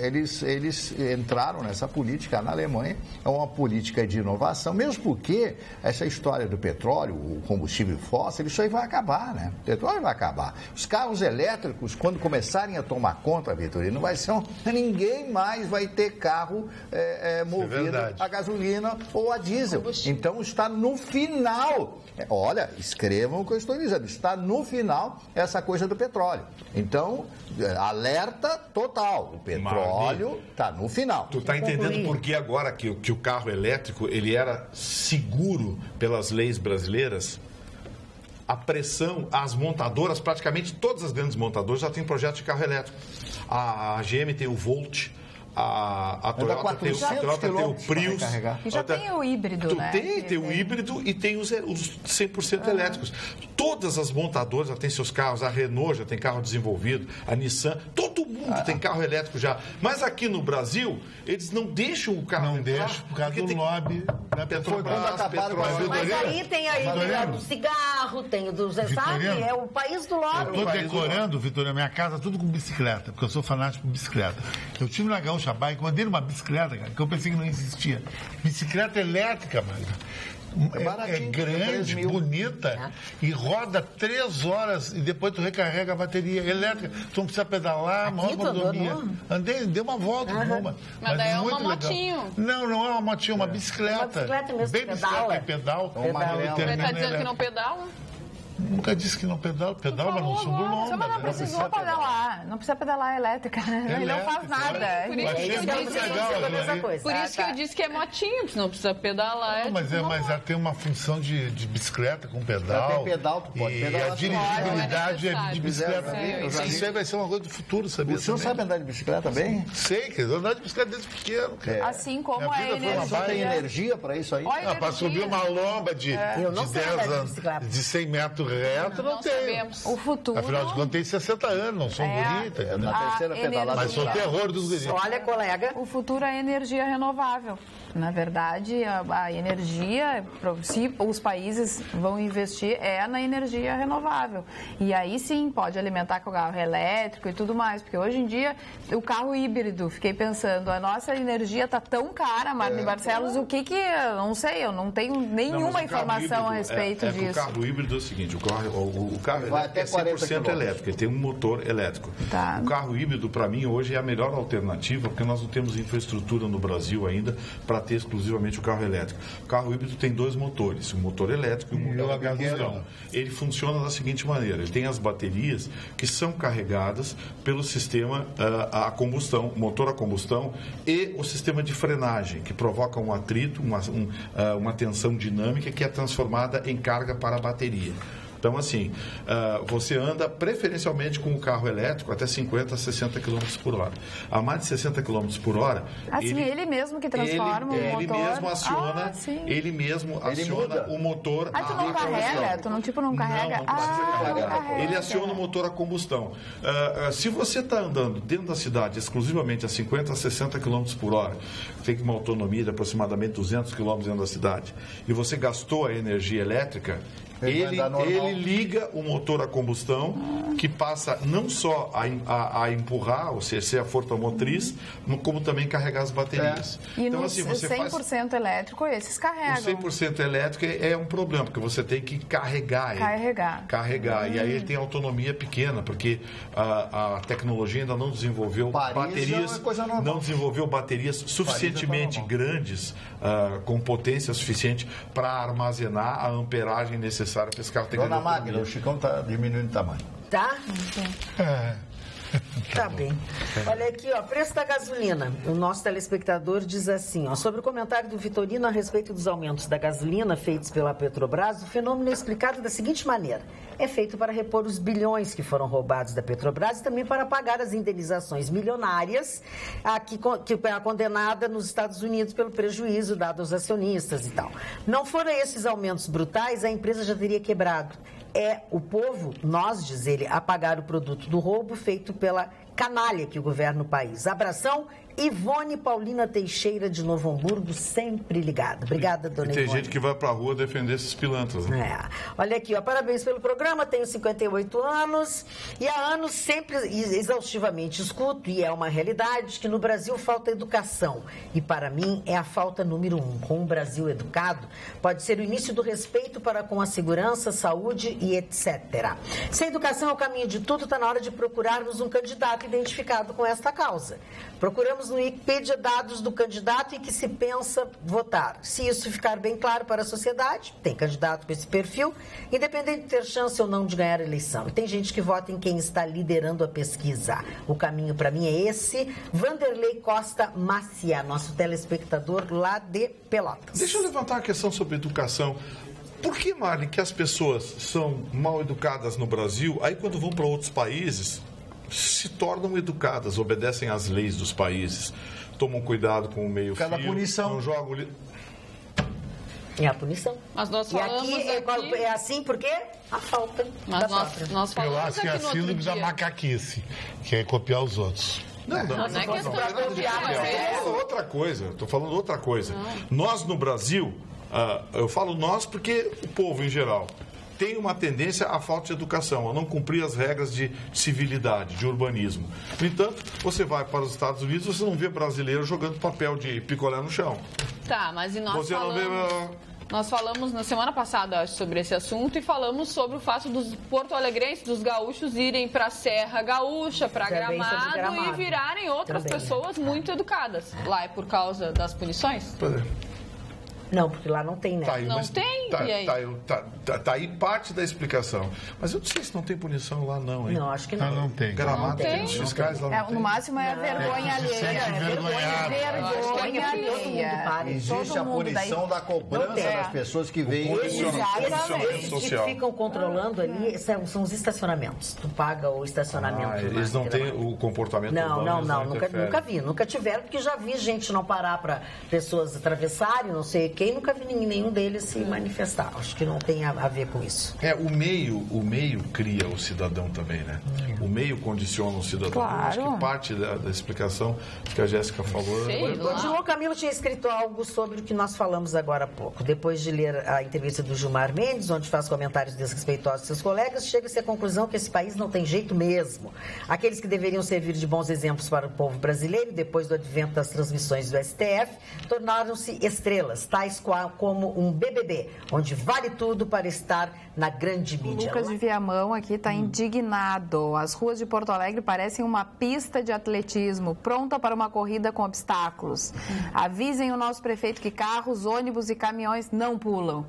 eles entraram nessa política na Alemanha, é uma política de inovação, mesmo porque essa história do petróleo, o combustível fóssil, isso aí vai acabar, né? O petróleo vai acabar. Os carros elétricos, quando começarem a tomar conta, Vitorino, vai ser ninguém mais vai ter carro movido a gasolina ou a diesel. Então está no final. Olha, escrevam o que eu estou dizendo. Está no final essa coisa do petróleo. Então, alerta total. O petróleo está no final. Tu está entendendo por que agora que o carro elétrico ele era seguro pelas leis brasileiras? A pressão, as montadoras, praticamente todas as grandes montadoras já têm projeto de carro elétrico. A GM tem o Volt, a Toyota tem o Prius. E já tem o híbrido, né? Tem o híbrido e tem os 100% elétricos. Todas as montadoras já têm seus carros, a Renault já tem carro desenvolvido, a Nissan, todo mundo tem carro elétrico já. Mas aqui no Brasil, eles não deixam o carro Não deixam por causa do lobby da Petrobras. Mas aí tem aí do cigarro, tem o do... Sabe? É o país do lobby. Eu estou decorando, Vitor, na minha casa, tudo com bicicleta, porque eu sou fanático por bicicleta. Eu tive na Gaúcha Bike, mandei numa bicicleta, cara, que eu pensei que não existia. Bicicleta elétrica, mano. É grande, bonita e roda 3 horas e depois tu recarrega a bateria elétrica. Tu não precisa pedalar, maior mordomia. Andei, dei uma volta numa. Mas daí é uma muito motinho. Legal. Não é uma motinho, uma bicicleta. Uma bicicleta mesmo, bem pedala. pedal. Você está dizendo que não pedala? Nunca disse que não pedala, mas não subo longe. Mas não precisou pedalar, não precisa pedalar elétrica, né? Ele não faz nada. Por isso que eu disse que é motinho, não precisa pedalar. Não, mas ela tem uma função de bicicleta com pedal. Ela tem pedal, tu pode pedalar. E a dirigibilidade é de bicicleta. Isso aí vai ser uma coisa do futuro, sabia? O senhor sabe andar de bicicleta bem? Sei, quer dizer, andar de bicicleta desde pequeno. Assim como a energia. Tem energia para isso aí? Para subir uma lomba de 10 anos, de 100 metros reto, não tem. Sabemos. O futuro... Afinal de contas, tem 60 anos, não são bonitas. Na terceira pedalada. Mas sou o terror dos guris. Olha, colega. O futuro é energia renovável. Na verdade, a energia, se os países vão investir, é na energia renovável. E aí sim, pode alimentar com o carro elétrico e tudo mais. Porque hoje em dia, o carro híbrido, fiquei pensando, a nossa energia está tão cara, Marlene Barcelos, o que eu não sei, eu não tenho nenhuma informação a respeito disso. O carro híbrido é o seguinte, o carro elétrico é 100% elétrico, ele tem um motor elétrico. Tá. O carro híbrido, para mim, hoje é a melhor alternativa, porque nós não temos infraestrutura no Brasil ainda para ter exclusivamente o carro elétrico. O carro híbrido tem 2 motores, um motor elétrico e um motor a combustão. Ele funciona da seguinte maneira, ele tem as baterias que são carregadas pelo sistema a combustão, motor a combustão e o sistema de frenagem, que provoca um atrito, uma tensão dinâmica que é transformada em carga para a bateria. Então, assim, você anda preferencialmente com o carro elétrico até 50, 60 km por hora. A mais de 60 km por hora... Assim, ele mesmo que transforma o motor? Ele mesmo aciona o motor... Tu não carrega? Tu não carrega? Não carrega. Ele aciona o motor a combustão. Se você está andando dentro da cidade exclusivamente a 50, 60 km por hora, tem uma autonomia de aproximadamente 200 km dentro da cidade, e você gastou a energia elétrica... Ele liga o motor a combustão, que passa não só a empurrar, ou seja, ser a força motriz, como também carregar as baterias. E então, assim, você 100% elétrico, esses carregam. O 100% elétrico é um problema, porque você tem que carregar ele. Carregar. E aí ele tem autonomia pequena, porque a tecnologia ainda não desenvolveu baterias suficientemente grandes, com potência suficiente para armazenar a amperagem necessária necessária para esse carro ter que Dona Magda, o Chicão está diminuindo o tamanho. Tá? Tá bem. Olha aqui, ó, preço da gasolina. O nosso telespectador diz assim, ó, sobre o comentário do Vitorino a respeito dos aumentos da gasolina feitos pela Petrobras, o fenômeno é explicado da seguinte maneira. É feito para repor os bilhões que foram roubados da Petrobras e também para pagar as indenizações milionárias que é condenada nos Estados Unidos pelo prejuízo dado aos acionistas e tal. Não foram esses aumentos brutais, a empresa já teria quebrado. É o povo, nós, diz ele, a pagar o produto do roubo feito pela canalha que governa o país. Abração, Ivone Paulina Teixeira de Novo Hamburgo, sempre ligada. Obrigada, dona Ivone. Tem gente que vai pra rua defender esses pilantras, né? É. Olha aqui, ó, parabéns pelo programa, tenho 58 anos e há anos sempre exaustivamente escuto, e é uma realidade, que no Brasil falta educação. E para mim é a falta número 1. Com um Brasil educado, pode ser o início do respeito para com a segurança, saúde e etc. Se a educação é o caminho de tudo, está na hora de procurarmos um candidato identificado com esta causa. Procuramos no Wikipedia dados do candidato em que se pensa votar. Se isso ficar bem claro para a sociedade, tem candidato com esse perfil, independente de ter chance ou não de ganhar a eleição. E tem gente que vota em quem está liderando a pesquisa. O caminho para mim é esse. Vanderlei Costa Macia, nosso telespectador lá de Pelotas. Deixa eu levantar uma questão sobre educação. Por que, Marlene, que as pessoas são mal educadas no Brasil, aí quando vão para outros países se tornam educadas, obedecem às leis dos países, tomam cuidado com o meio fio, punição. Não jogam... É a punição. Mas nós E falamos aqui é assim porque a falta Mas da nós própria. falamos Eu acho que é a aqui no outro síndrome da dia. macaquice, que é copiar os outros. Não é questão de copiar, mas é... Estou falando outra coisa. Nós no Brasil, eu falo nós porque o povo em geral tem uma tendência à falta de educação, a não cumprir as regras de civilidade, de urbanismo. No entanto, você vai para os Estados Unidos, você não vê brasileiro jogando papel de picolé no chão. Tá, mas e nós Você falamos... não vê... Nós falamos na semana passada, acho, sobre esse assunto e falamos sobre o fato dos porto-alegrenses, dos gaúchos, irem para a Serra Gaúcha, para Gramado e virarem outras pessoas muito educadas. Lá é por causa das punições? Não, porque lá não tem, né? Tá aí, Não tem? E aí? Tá aí parte da explicação. Mas eu não sei se não tem punição lá, não, hein? Não, acho que não. Não tem. Gramado tem. tem os fiscais lá, não tem. No máximo é a vergonha Se alheia. sente envergonhado. Vergonha alheia. Existe a punição da cobrança das pessoas que veem... Esses que ficam controlando ali são os estacionamentos. Tu paga o estacionamento. Eles não têm o comportamento Não, urbano, eles nunca vi. Nunca tiveram, porque já vi gente não parar para pessoas atravessarem, não sei quem, nunca vi nenhum deles se manifestar. Acho que não tem a ver com isso. O meio cria o cidadão também, né? O meio condiciona o cidadão. Claro. Eu acho que parte da explicação que a Jéssica falou... Sei lá. O João Camilo tinha escrito algo sobre o que nós falamos agora há pouco. Depois de ler a entrevista do Gilmar Mendes, onde faz comentários desrespeitosos de seus colegas, chega-se à conclusão que esse país não tem jeito mesmo. Aqueles que deveriam servir de bons exemplos para o povo brasileiro, depois do advento das transmissões do STF, tornaram-se estrelas, tais como um BBB, onde vale tudo para estar na grande mídia. Lucas de Viamão aqui está indignado. As ruas de Porto Alegre parecem uma pista de atletismo, pronta para uma corrida com obstáculos. Avisem o nosso prefeito que carros, ônibus e caminhões não pulam.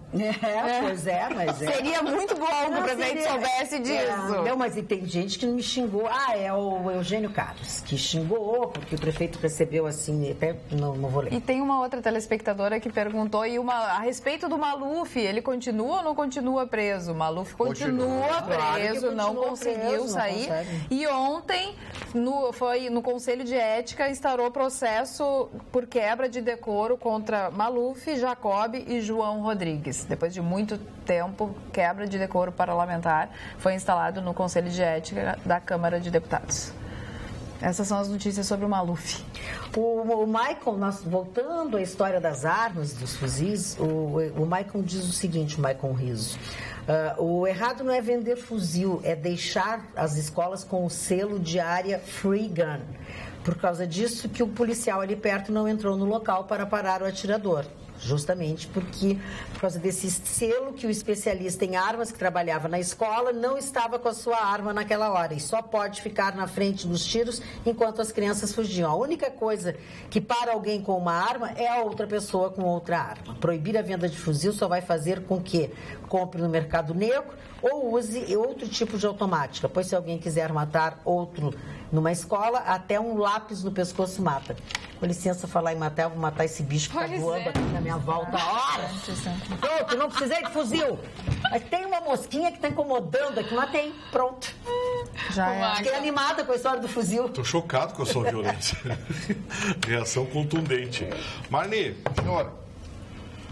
Pois é, mas é. Seria muito bom que o prefeito soubesse disso. Não, mas e tem gente que me xingou. É o Eugênio Carlos, que xingou, porque o prefeito recebeu assim, até não vou ler. E tem uma outra telespectadora que perguntou a respeito do Maluf, ele continua ou não continua preso? O Maluf continua preso, não conseguiu sair. E ontem, no Conselho de Ética, instaurou processo por quebra de decoro contra Maluf, Jacob e João Rodrigues. Depois de muito tempo, quebra de decoro parlamentar foi instalado no Conselho de Ética da Câmara de Deputados. Essas são as notícias sobre o Maluf. O Maicon, voltando à história das armas, dos fuzis, o Maicon diz o seguinte, o Maicon Riso. O errado não é vender fuzil, é deixar as escolas com o selo de área Free Gun. Por causa disso que o policial ali perto não entrou no local para parar o atirador. justamente por causa desse selo que o especialista em armas que trabalhava na escola não estava com a sua arma naquela hora e só pode ficar na frente dos tiros enquanto as crianças fugiam. A única coisa que para alguém com uma arma é a outra pessoa com outra arma. Proibir a venda de fuzil só vai fazer com que compre no mercado negro ou use outro tipo de automática, pois se alguém quiser matar outro numa escola, até um lápis no pescoço mata. Com licença, falar em matar, eu vou matar esse bicho que está voando aqui na minha volta. Ora! Pronto, não precisei de fuzil. Mas tem uma mosquinha que está incomodando aqui, matei. Pronto. Já é. Fiquei animada com a história do fuzil. Estou chocado com a sua violência. Reação contundente. Marli, senhora.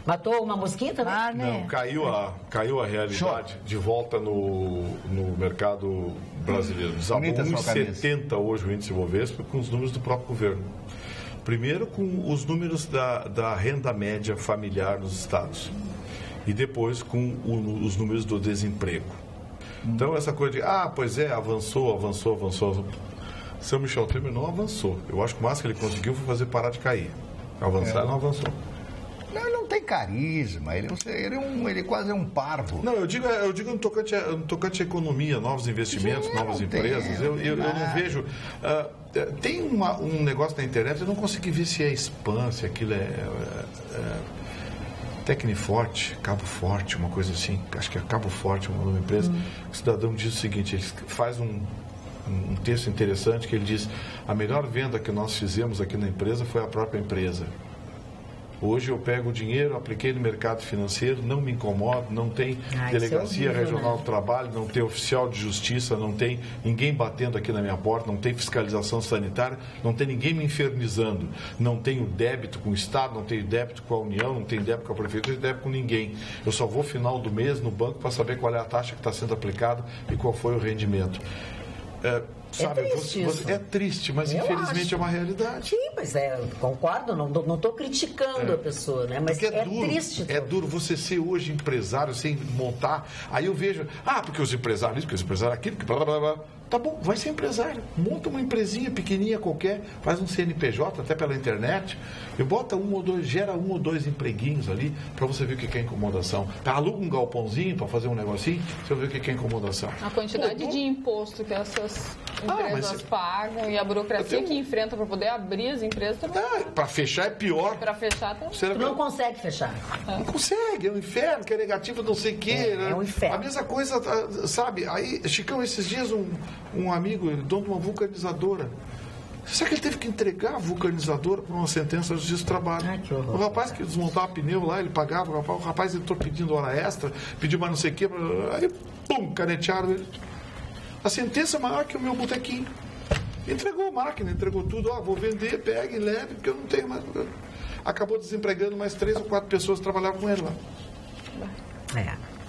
Matou uma mosquinha também? Não, caiu a realidade de volta no mercado brasileiro. Desabou 1,70 hoje o índice Bovespa com os números do próprio governo. Primeiro com os números da renda média familiar nos estados. E depois com os números do desemprego. Então essa coisa de, pois é, avançou. São Michel Temer não avançou. Eu acho que o máximo que ele conseguiu foi fazer parar de cair. Avançar não avançou. Não, ele não tem carisma, ele quase é um parvo. Não, eu digo no tocante à economia, novos investimentos, novas empresas. Eu não vejo. Tem um negócio na internet, eu não consegui ver se é spam, se aquilo é Tecniforte, Cabo Forte, uma coisa assim. Acho que é Cabo Forte, uma nova empresa. O cidadão diz o seguinte: ele faz um texto interessante que ele diz: a melhor venda que nós fizemos aqui na empresa foi a própria empresa. Hoje eu pego o dinheiro, apliquei no mercado financeiro, não me incomodo, não tem delegacia regional do trabalho, não tem oficial de justiça, não tem ninguém batendo aqui na minha porta, não tem fiscalização sanitária, não tem ninguém me infernizando, não tenho débito com o Estado, não tenho débito com a União, não tenho débito com a Prefeitura, não tenho débito com ninguém. Eu só vou final do mês no banco para saber qual é a taxa que está sendo aplicada e qual foi o rendimento. Sabe, é triste, mas infelizmente é uma realidade. Sim, mas concordo, não estou criticando a pessoa, né? Mas é duro, triste. É duro você ser hoje empresário sem montar. Aí eu vejo, porque os empresários isso, porque os empresários aquilo, porque blá blá blá. Tá bom, vai ser empresário. Monta uma empresinha pequenininha qualquer, faz um CNPJ até pela internet e bota gera 1 ou 2 empreguinhos ali para você ver o que é incomodação. Aluga um galpãozinho para fazer um negocinho, você vai ver o que é incomodação. A quantidade de imposto que essas empresas pagam e a burocracia que enfrenta para poder abrir as empresas também. Para fechar é pior. Para fechar também. Tu não consegue fechar. Não consegue, é um inferno, que é negativo, não sei o quê. É um inferno. A mesma coisa, sabe? Aí, Chicão, esses dias um amigo, ele dono de uma vulcanizadora. Será que ele teve que entregar a vulcanizadora por uma sentença da Justiça do Trabalho? O rapaz que desmontava pneu lá, ele pagava, o rapaz entrou pedindo hora extra, pediu mais não sei o quê, aí, pum, canetearam ele. A sentença é maior que o meu botequim. Entregou a máquina, entregou tudo, vou vender, pegue, leve, porque eu não tenho mais. Acabou desempregando mais 3 ou 4 pessoas que trabalhavam com ele lá.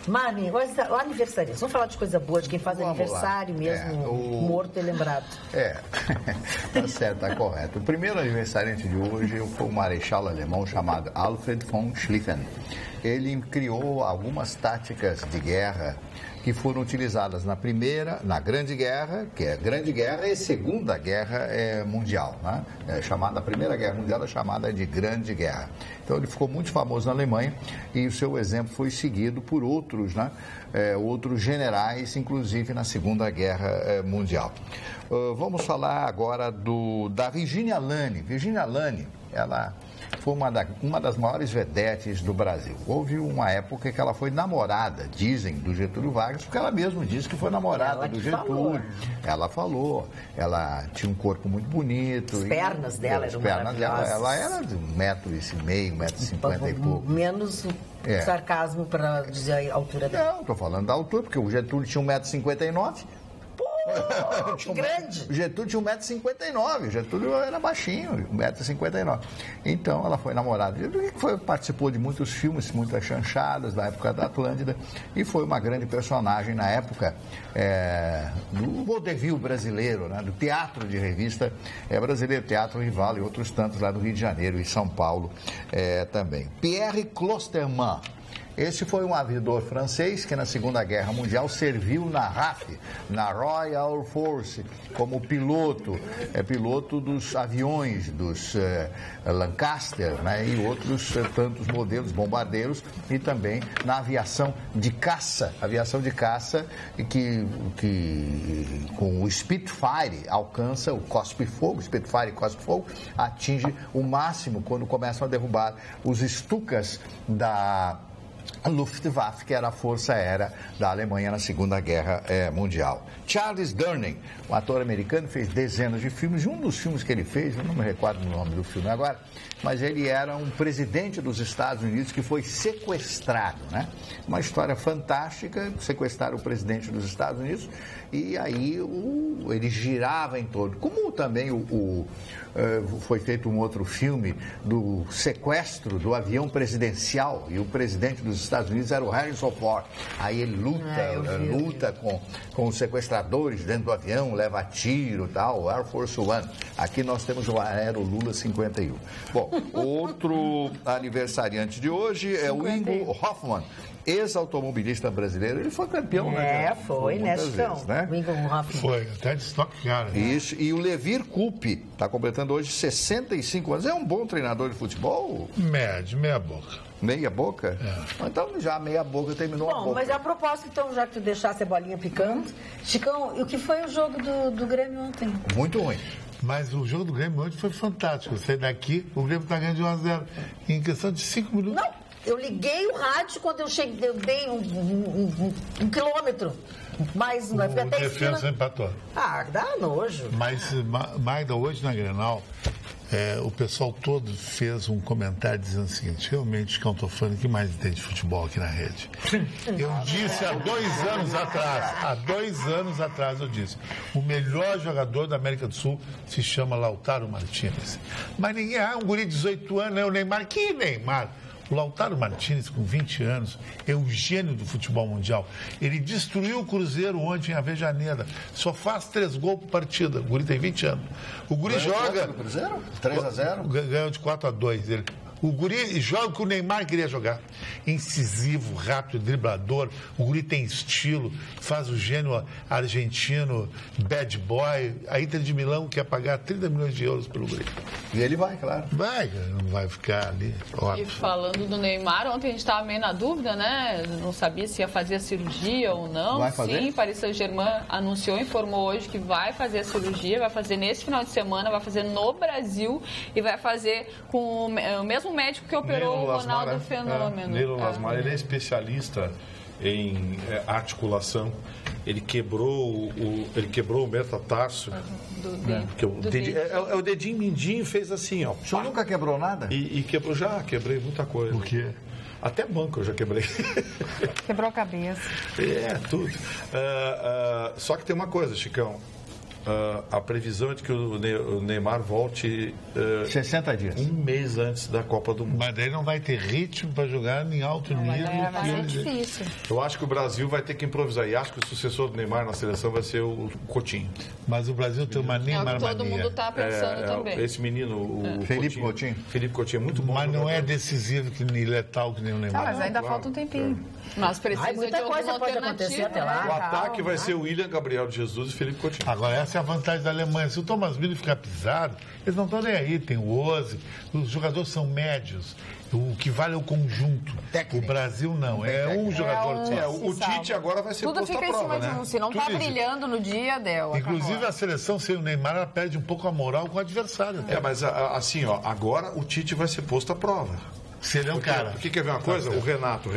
Mani, o aniversário. Vamos falar de coisa boa, de quem faz aniversário mesmo, morto e lembrado. Tá certo, tá correto. O primeiro aniversariante de hoje foi um marechal alemão chamado Alfred von Schlieffen. Ele criou algumas táticas de guerra que foram utilizadas na Grande Guerra, que é a Grande Guerra e Segunda Guerra Mundial, né? A Primeira Guerra Mundial é chamada de Grande Guerra. Então ele ficou muito famoso na Alemanha e o seu exemplo foi seguido por outros, né? Outros generais, inclusive na Segunda Guerra Mundial. Vamos falar agora da Virginia Lane. Virginia Lane, ela foi uma das maiores vedetes do Brasil. Houve uma época que ela foi namorada, dizem, do Getúlio Vargas, porque ela mesma disse que foi namorada do Getúlio. Ela falou, ela tinha um corpo muito bonito. As pernas dela eram maravilhosas. Ela era de 1,5 m, 1,50 m e pouco. Menos sarcasmo para dizer a altura dela. Não, estou falando da altura, porque o Getúlio tinha 1,59 m. Que grande! O Getúlio tinha 1,59 m. O Getúlio era baixinho, 1,59 m. Então, ela foi namorada de Getúlio, participou de muitos filmes, muitas chanchadas da época da Atlântida e foi uma grande personagem na época do vaudeville brasileiro, né? Do teatro de revista brasileiro, Teatro Rival e outros tantos lá do Rio de Janeiro e São Paulo também. Pierre Clostermann. Esse foi um aviador francês que na Segunda Guerra Mundial serviu na RAF, na Royal Force, como piloto, piloto dos aviões, dos Lancaster, né, e outros tantos modelos, bombardeiros, e também na aviação de caça que com o Spitfire alcança o cospe-fogo, Spitfire e cospe-fogo, atinge o máximo quando começam a derrubar os Stukas da Luftwaffe, que era a força aérea da Alemanha na Segunda Guerra Mundial. Charles Durning, um ator americano, fez dezenas de filmes, e um dos filmes que ele fez, eu não me recordo o nome do filme agora, mas ele era um presidente dos Estados Unidos que foi sequestrado, né? Uma história fantástica, sequestraram o presidente dos Estados Unidos, e aí ele girava em torno, como também foi feito um outro filme do sequestro do avião presidencial, e o presidente dos Estados Unidos era o Harrison Ford. Aí ele luta com os sequestradores dentro do avião, leva tiro e tal, Air Force One. Aqui nós temos o Aero Lula 51. Bom, outro aniversariante de hoje é o Ingo Hoffmann, ex-automobilista brasileiro. Ele foi campeão, né? Foi, né, Chicão? Né? O Ingo Hoffmann. Foi, até de Stock Car. Né? Isso, e o Levir Coupe está completando hoje 65 anos. É um bom treinador de futebol? Médio, meia boca. Meia boca? É. Então já meia boca terminou a boca. Bom, mas a propósito, então, já que tu deixasse a bolinha picando, Chicão, e o que foi o jogo do Grêmio ontem? Muito ruim. Mas o jogo do Grêmio hoje foi fantástico. Eu saí daqui, o Grêmio está ganhando de 1-0 em questão de 5 minutos. Não, eu liguei o rádio quando eu cheguei, eu dei um quilômetro. Mas não vai ficar até a esquina. O defesa empatou. Ah, dá nojo. Mas, Magda, hoje na Grenal, o pessoal todo fez um comentário dizendo o seguinte: realmente, que eu estou falando, que mais tem de futebol aqui na rede? Eu disse há 2 anos atrás, eu disse, o melhor jogador da América do Sul se chama Lautaro Martínez. Mas ninguém, um guri de 18 anos, né? O Neymar, que Neymar? O Lautaro Martínez, com 20 anos, é o gênio do futebol mundial. Ele destruiu o Cruzeiro ontem em Avejaneda. Só faz 3 gols por partida. O guri tem 20 anos. O guri joga... O Cruzeiro? 3-0? Ganhou de 4-2 ele. O guri joga o que o Neymar queria jogar. Incisivo, rápido, driblador. O guri tem estilo, faz o gênio argentino, bad boy. A Inter de Milão quer pagar 30 milhões de euros pelo guri. E ele vai, claro. Vai, não vai ficar ali. E falando do Neymar, ontem a gente estava meio na dúvida, né? Não sabia se ia fazer a cirurgia ou não. Vai fazer? Sim, Paris Saint-Germain anunciou, informou hoje que vai fazer a cirurgia, vai fazer nesse final de semana, vai fazer no Brasil e vai fazer com o mesmo médico que operou o Ronaldo Fenômeno. Nilo Lasmar, ele é especialista em articulação. Ele quebrou o metatarso. O dedinho mindinho fez assim, ó. O senhor nunca quebrou nada? E quebrou, quebrei muita coisa. O quê? Até banco eu já quebrei. Quebrou a cabeça. Tudo. Só que tem uma coisa, Chicão. A previsão é de que o Neymar volte 60 dias. Um mês antes da Copa do Mundo. Mas daí não vai ter ritmo para jogar em alto nível. Vai ser difícil. Eu acho que o Brasil vai ter que improvisar. E acho que o sucessor do Neymar na seleção vai ser o Coutinho. Mas o Brasil tem uma Neymar mania. Todo mundo está pensando também. Esse menino, o Felipe Coutinho. Felipe Coutinho é muito bom. Mas não é decisivo nem letal que nem o Neymar. Mas ainda falta um tempinho. Mas precisa Muita de coisa pode acontecer até lá. O ataque vai ser o William Gabriel de Jesus e Felipe Coutinho. Agora, essa é a vantagem da Alemanha. Se o Thomas Müller ficar pisado, eles não estão nem aí. Tem o Ozzy, os jogadores são médios. O que vale é o conjunto. Técnico. O Brasil não, é um jogador só. O Tite agora vai ser Tudo posto à fica em prova, cima de né? um. Se não está Tudo isso. brilhando no dia, deu. Inclusive, a seleção sem o Neymar, ela perde um pouco a moral com o adversário. Mas assim, agora o Tite vai ser posto à prova. Se ele é um cara. Porque quer ver uma coisa? O Renato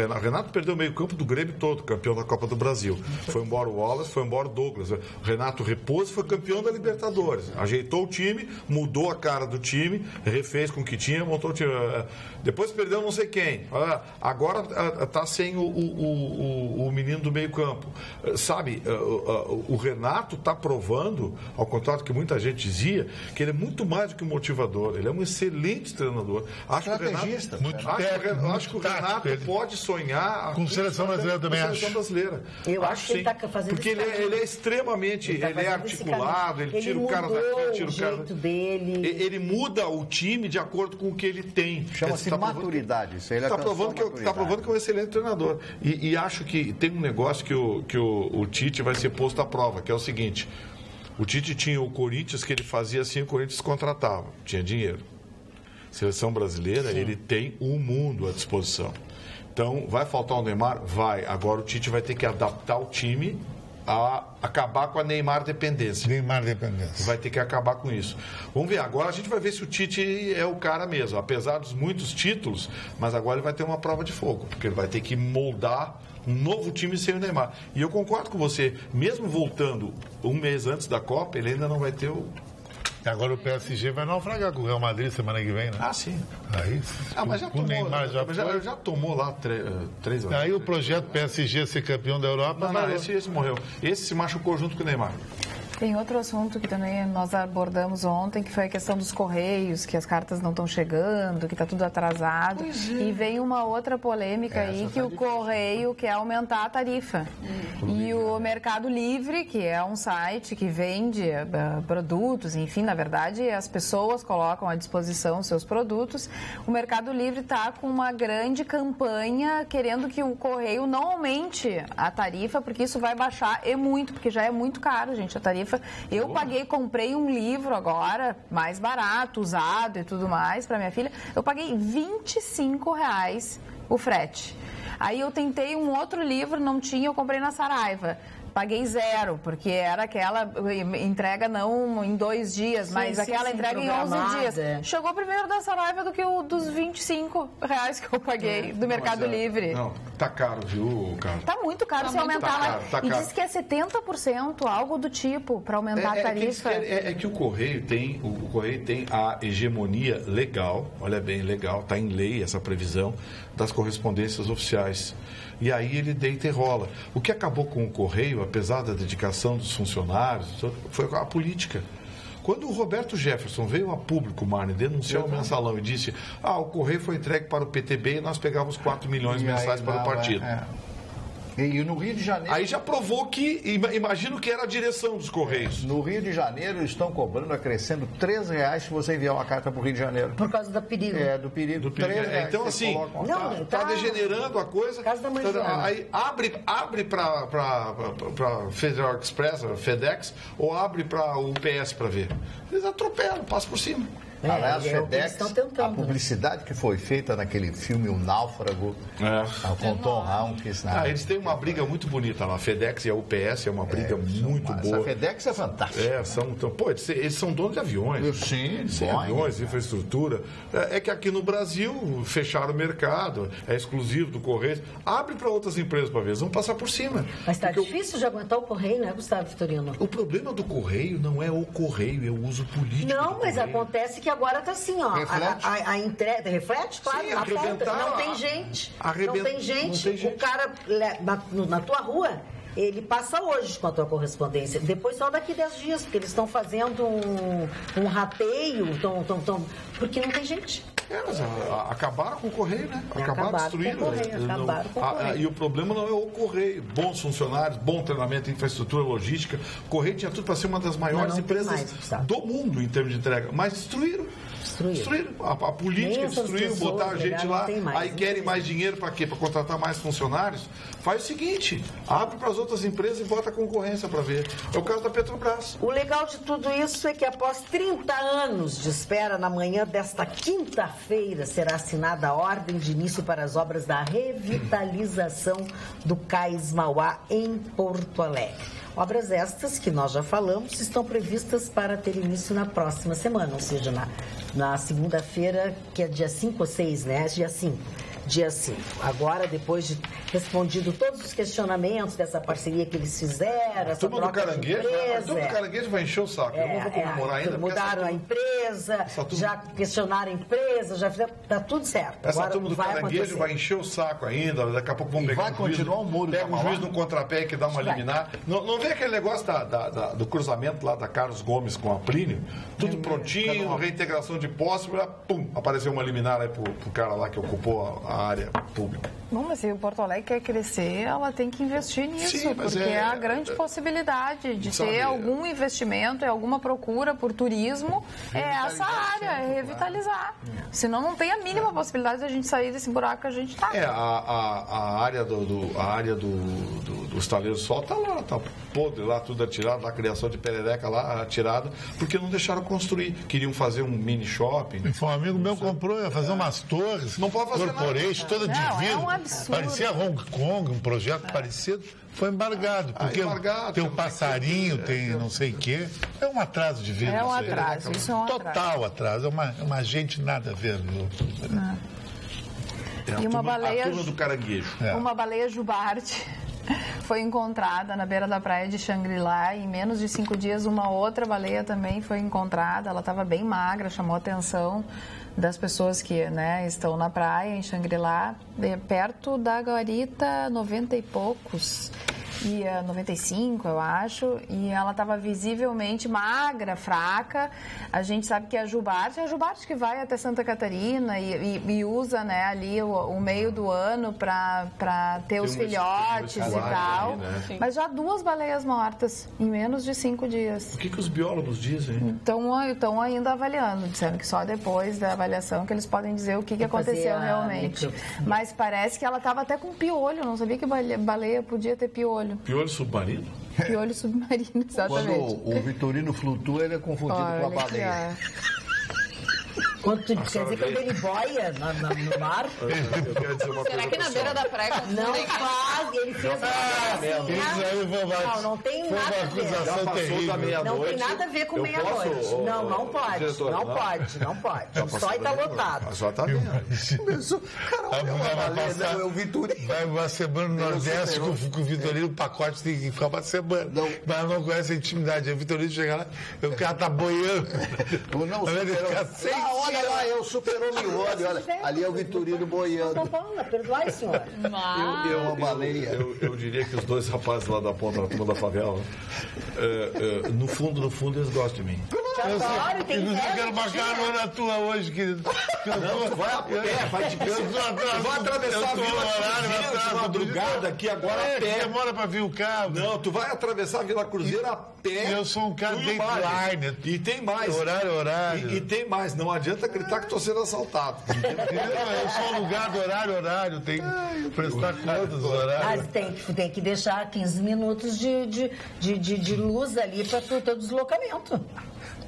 perdeu o meio campo do Grêmio todo, campeão da Copa do Brasil. Foi embora o Wallace, foi embora o Douglas. O Renato repôs e foi campeão da Libertadores. Ajeitou o time, mudou a cara do time, refez com o que tinha, montou o time. Depois perdeu não sei quem. Agora está sem o menino do meio campo. Sabe, o Renato está provando, ao contrário do que muita gente dizia, que ele é muito mais do que um motivador. Ele é um excelente treinador. Acho que o Renato, Eu acho que o Renato pode sonhar com seleção brasileira também, acho. Seleção brasileira. Eu acho que ele está fazendo porque ele é extremamente, ele é articulado, ele tira o cara daqui, tira o cara dele. Ele muda o time de acordo com o que ele tem. Chama-se maturidade. Está provando que é um excelente treinador. E acho que tem um negócio que o Tite vai ser posto à prova, que é o seguinte: o Tite tinha o Corinthians, que ele fazia assim, o Corinthians contratava, tinha dinheiro. Seleção brasileira, ele tem o mundo à disposição. Então, vai faltar o Neymar? Vai. Agora o Tite vai ter que adaptar o time a acabar com a Neymar dependência. Vai ter que acabar com isso. Vamos ver, agora a gente vai ver se o Tite é o cara mesmo, apesar dos muitos títulos, mas agora ele vai ter uma prova de fogo, porque ele vai ter que moldar um novo time sem o Neymar. E eu concordo com você, mesmo voltando um mês antes da Copa, ele ainda não vai ter o... Agora o PSG vai naufragar com o Real Madrid semana que vem, né? Ah, sim. Aí, mas já o tomou, Neymar já tomou lá 3 anos. Aí o projeto PSG ser campeão da Europa... Não, esse morreu. Esse se machucou junto com o Neymar. Tem outro assunto que também nós abordamos ontem, que foi a questão dos Correios, que as cartas não estão chegando, que está tudo atrasado. E vem uma outra polêmica aí, que o Correio quer aumentar a tarifa. E o Mercado Livre, que é um site que vende produtos, enfim, na verdade, as pessoas colocam à disposição os seus produtos. O Mercado Livre está com uma grande campanha querendo que o Correio não aumente a tarifa, porque isso vai baixar muito, porque já é muito caro, gente, a tarifa. Eu comprei um livro agora, mais barato, usado e tudo mais, para minha filha. Eu paguei R$25 o frete. Aí eu tentei um outro livro, não tinha, eu comprei na Saraiva. Paguei 0, porque era aquela entrega não em 2 dias, mas aquela entrega em 11 dias. Chegou primeiro da Saraiva do que o dos R$25 que eu paguei do Mercado Livre. Não, tá caro, viu, cara? Tá muito caro se aumentar lá. E diz que é 70%, algo do tipo, para aumentar a tarifa. Que o Correio tem a hegemonia legal, olha bem, legal, tá em lei essa previsão das correspondências oficiais. E aí ele deita e rola. O que acabou com o Correio, apesar da dedicação dos funcionários, foi a política. Quando o Roberto Jefferson veio a público, Marne, denunciar o mensalão e disse: o Correio foi entregue para o PTB e nós pegávamos 4 milhões mensais para o partido. E no Rio de Janeiro... Aí já provou que, imagino que era a direção dos Correios. No Rio de Janeiro estão cobrando, acrescendo R$3 se você enviar uma carta para o Rio de Janeiro. Por causa do perigo. Do perigo. Então, assim, está degenerando a coisa. Aí abre para Federal Express, FedEx, ou abre para o UPS para ver. Eles atropelam, passam por cima. Aliás, FedEx, a publicidade que foi feita naquele filme O Náufrago, com Tom Hanks. Eles têm uma briga muito bonita lá. A FedEx e a UPS é uma briga muito boa. A FedEx é fantástica. Eles são donos de aviões. Sim, aviões, infraestrutura. É que aqui no Brasil fecharam o mercado, é exclusivo do Correio. Abre para outras empresas para ver, eles vão passar por cima. Mas está difícil de aguentar o Correio, né, Gustavo Vitorino? O problema do Correio não é o Correio, é o uso político. Não, mas acontece que agora está assim, ó. A entrega reflete, claro, na ponta. Não tem gente. Não tem gente. O cara na tua rua, ele passa hoje com a tua correspondência. Depois só daqui 10 dias, porque eles estão fazendo um rateio, porque não tem gente. Mas acabaram com o Correio, né? Destruíram. Acabaram com o Correio. E o problema não é o Correio. Bons funcionários, bom treinamento, infraestrutura, logística. O Correio tinha tudo para ser uma das maiores empresas do mundo em termos de entrega. Mas destruíram. A política destruiu, botaram gente lá, aí querem mais dinheiro para quê? Para contratar mais funcionários? Faz o seguinte, abre para as outras empresas e bota a concorrência para ver. É o caso da Petrobras. O legal de tudo isso é que após 30 anos de espera, na manhã desta quinta-feira, será assinada a ordem de início para as obras da revitalização do Cais Mauá em Porto Alegre. Obras estas, que nós já falamos, estão previstas para ter início na próxima semana, ou seja, na segunda-feira, que é dia 5 ou 6, né? Dia 5. dia 5. Agora, depois de respondido todos os questionamentos dessa parceria que eles fizeram, essa turma do troca de Caranguejo, empresa... a turma do Caranguejo vai encher o saco. Eu não vou comemorar ainda. Mudaram a empresa, já questionaram a empresa, já fizeram... Tá tudo certo. Essa Agora turma do Caranguejo vai encher o saco ainda, daqui a pouco vamos pegar vai continuar o muro. Pega um juiz no contrapé que dá uma liminar. Não vê aquele negócio do cruzamento lá da Carlos Gomes com a Plínio? Tudo prontinho, reintegração de posse, pum, apareceu uma liminar aí pro cara lá que ocupou a área pública. Bom, mas se o Porto Alegre quer crescer, ela tem que investir nisso, Sim, porque é a grande possibilidade de ter algum investimento, alguma procura por turismo, é essa área, é revitalizar. Senão não tem a mínima possibilidade de a gente sair desse buraco que a gente está. A área do estaleiro do sol tá lá, tá podre lá, tudo atirado, lá, a criação de perereca lá, atirada, porque não deixaram construir. Queriam fazer um mini shopping. Um amigo meu comprou, ia fazer umas torres. Não pode fazer corporate, toda de vidro. É um absurdo. Parecia Hong Kong, um projeto parecido. Foi embargado, porque tem um passarinho, tem não sei o quê. É um atraso de vida. É um atraso, isso é um atraso. Total atraso, é uma gente nada a ver. E uma baleia... A turma do Caranguejo. Uma baleia jubarte foi encontrada na beira da praia de Xangri-Lá. Em menos de 5 dias, uma outra baleia também foi encontrada. Ela estava bem magra, chamou a atenção das pessoas que estão na praia, em Xangri-Lá, perto da guarita 90 e poucos. 95, eu acho, e ela estava visivelmente magra, fraca. A gente sabe que é a Jubarte que vai até Santa Catarina e usa ali o meio do ano para ter os filhotes e tal. Ali, né? Mas já 2 baleias mortas em menos de 5 dias. O que os biólogos dizem? Estão ainda avaliando, dizendo que só depois da avaliação que eles podem dizer o que aconteceu realmente. Mas parece que ela estava até com piolho, não sabia que baleia podia ter piolho. Piolho submarino? Piolho submarino, exatamente. Quando o Vitorino flutua, ele é confundido com a baleia. Quer dizer que ele boia no mar? Será que na beira da praia não faz, ele fez não tem nada a ver. Não tem nada a ver com meia-noite. Não pode. O sol está lotado. O sol está vendo. É o Vitorino. Vai uma semana no Nordeste com o Vitorino, o pacote tem que ficar uma semana. Mas não conhece a intimidade. O Vitorino chega lá, o cara tá boiando. Olha lá, é o super-homem olha. Ali é o Vitorino boiando. Perdoai, senhor. É uma baleia. Eu diria que os 2 rapazes lá da ponta, na turma da favela, no fundo, eles gostam de mim. Eu quero uma carona tua hoje, querido. Não, vai a pé, vai de bicicleta. Vai atravessar a Vila Cruzeiro de madrugada aqui agora a pé. Demora pra vir o carro. Não, tu vai atravessar a Vila Cruzeiro a pé. Eu sou um cara daytime. E tem mais. Horário. E tem mais. Não adianta gritar que estou sendo assaltado. Eu sou lugar do horário. Tem que prestar conta dos horários. Mas tem que deixar 15 minutos de luz ali para o teu deslocamento.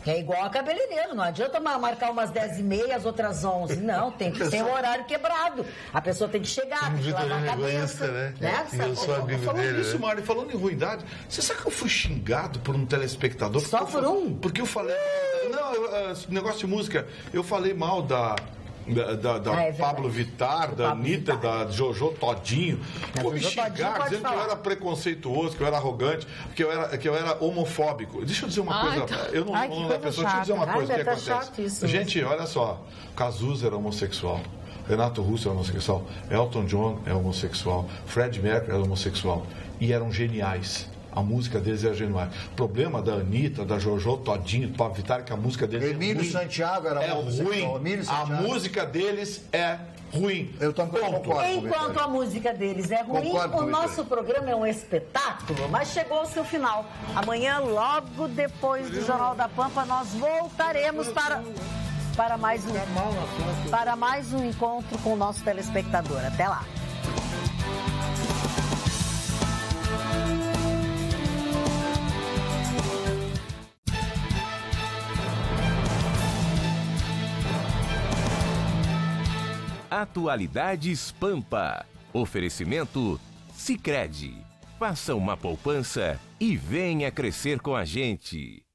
É igual a cabeleireiro, não adianta marcar umas 10h30, as outras 11. Não, tem que ter um horário quebrado. A pessoa tem que chegar, tem que lavar a cabeça. Né? Eu sou amigo dele. Isso, Mário, falando em ruindade, você sabe que eu fui xingado por um telespectador? Só por um? Porque eu falei... Não, negócio de música. Eu falei mal da Pablo Vittar, da Anitta, da Jojo Todinho. Pô, me xingar, dizendo que eu era preconceituoso, que eu era arrogante, que eu era homofóbico. Deixa eu dizer uma coisa. Eu não sou da pessoa, deixa eu dizer uma coisa que acontece. Gente, olha só. Cazuza era homossexual. Renato Russo era homossexual. Elton John é homossexual. Fred Mercury era homossexual. E eram geniais. A música deles é genial. O problema da Anitta, da Jojo Todinho, do Pablo Vittar, que a música deles Emílio Santiago era ruim. A música deles é ruim. Eu também concordo. Enquanto a música deles é ruim, o nosso programa é um espetáculo, mas chegou ao seu final. Amanhã, logo depois do Jornal da Pampa, nós voltaremos para mais um encontro com o nosso telespectador. Até lá. Atualidades Pampa. Oferecimento Sicredi. Faça uma poupança e venha crescer com a gente.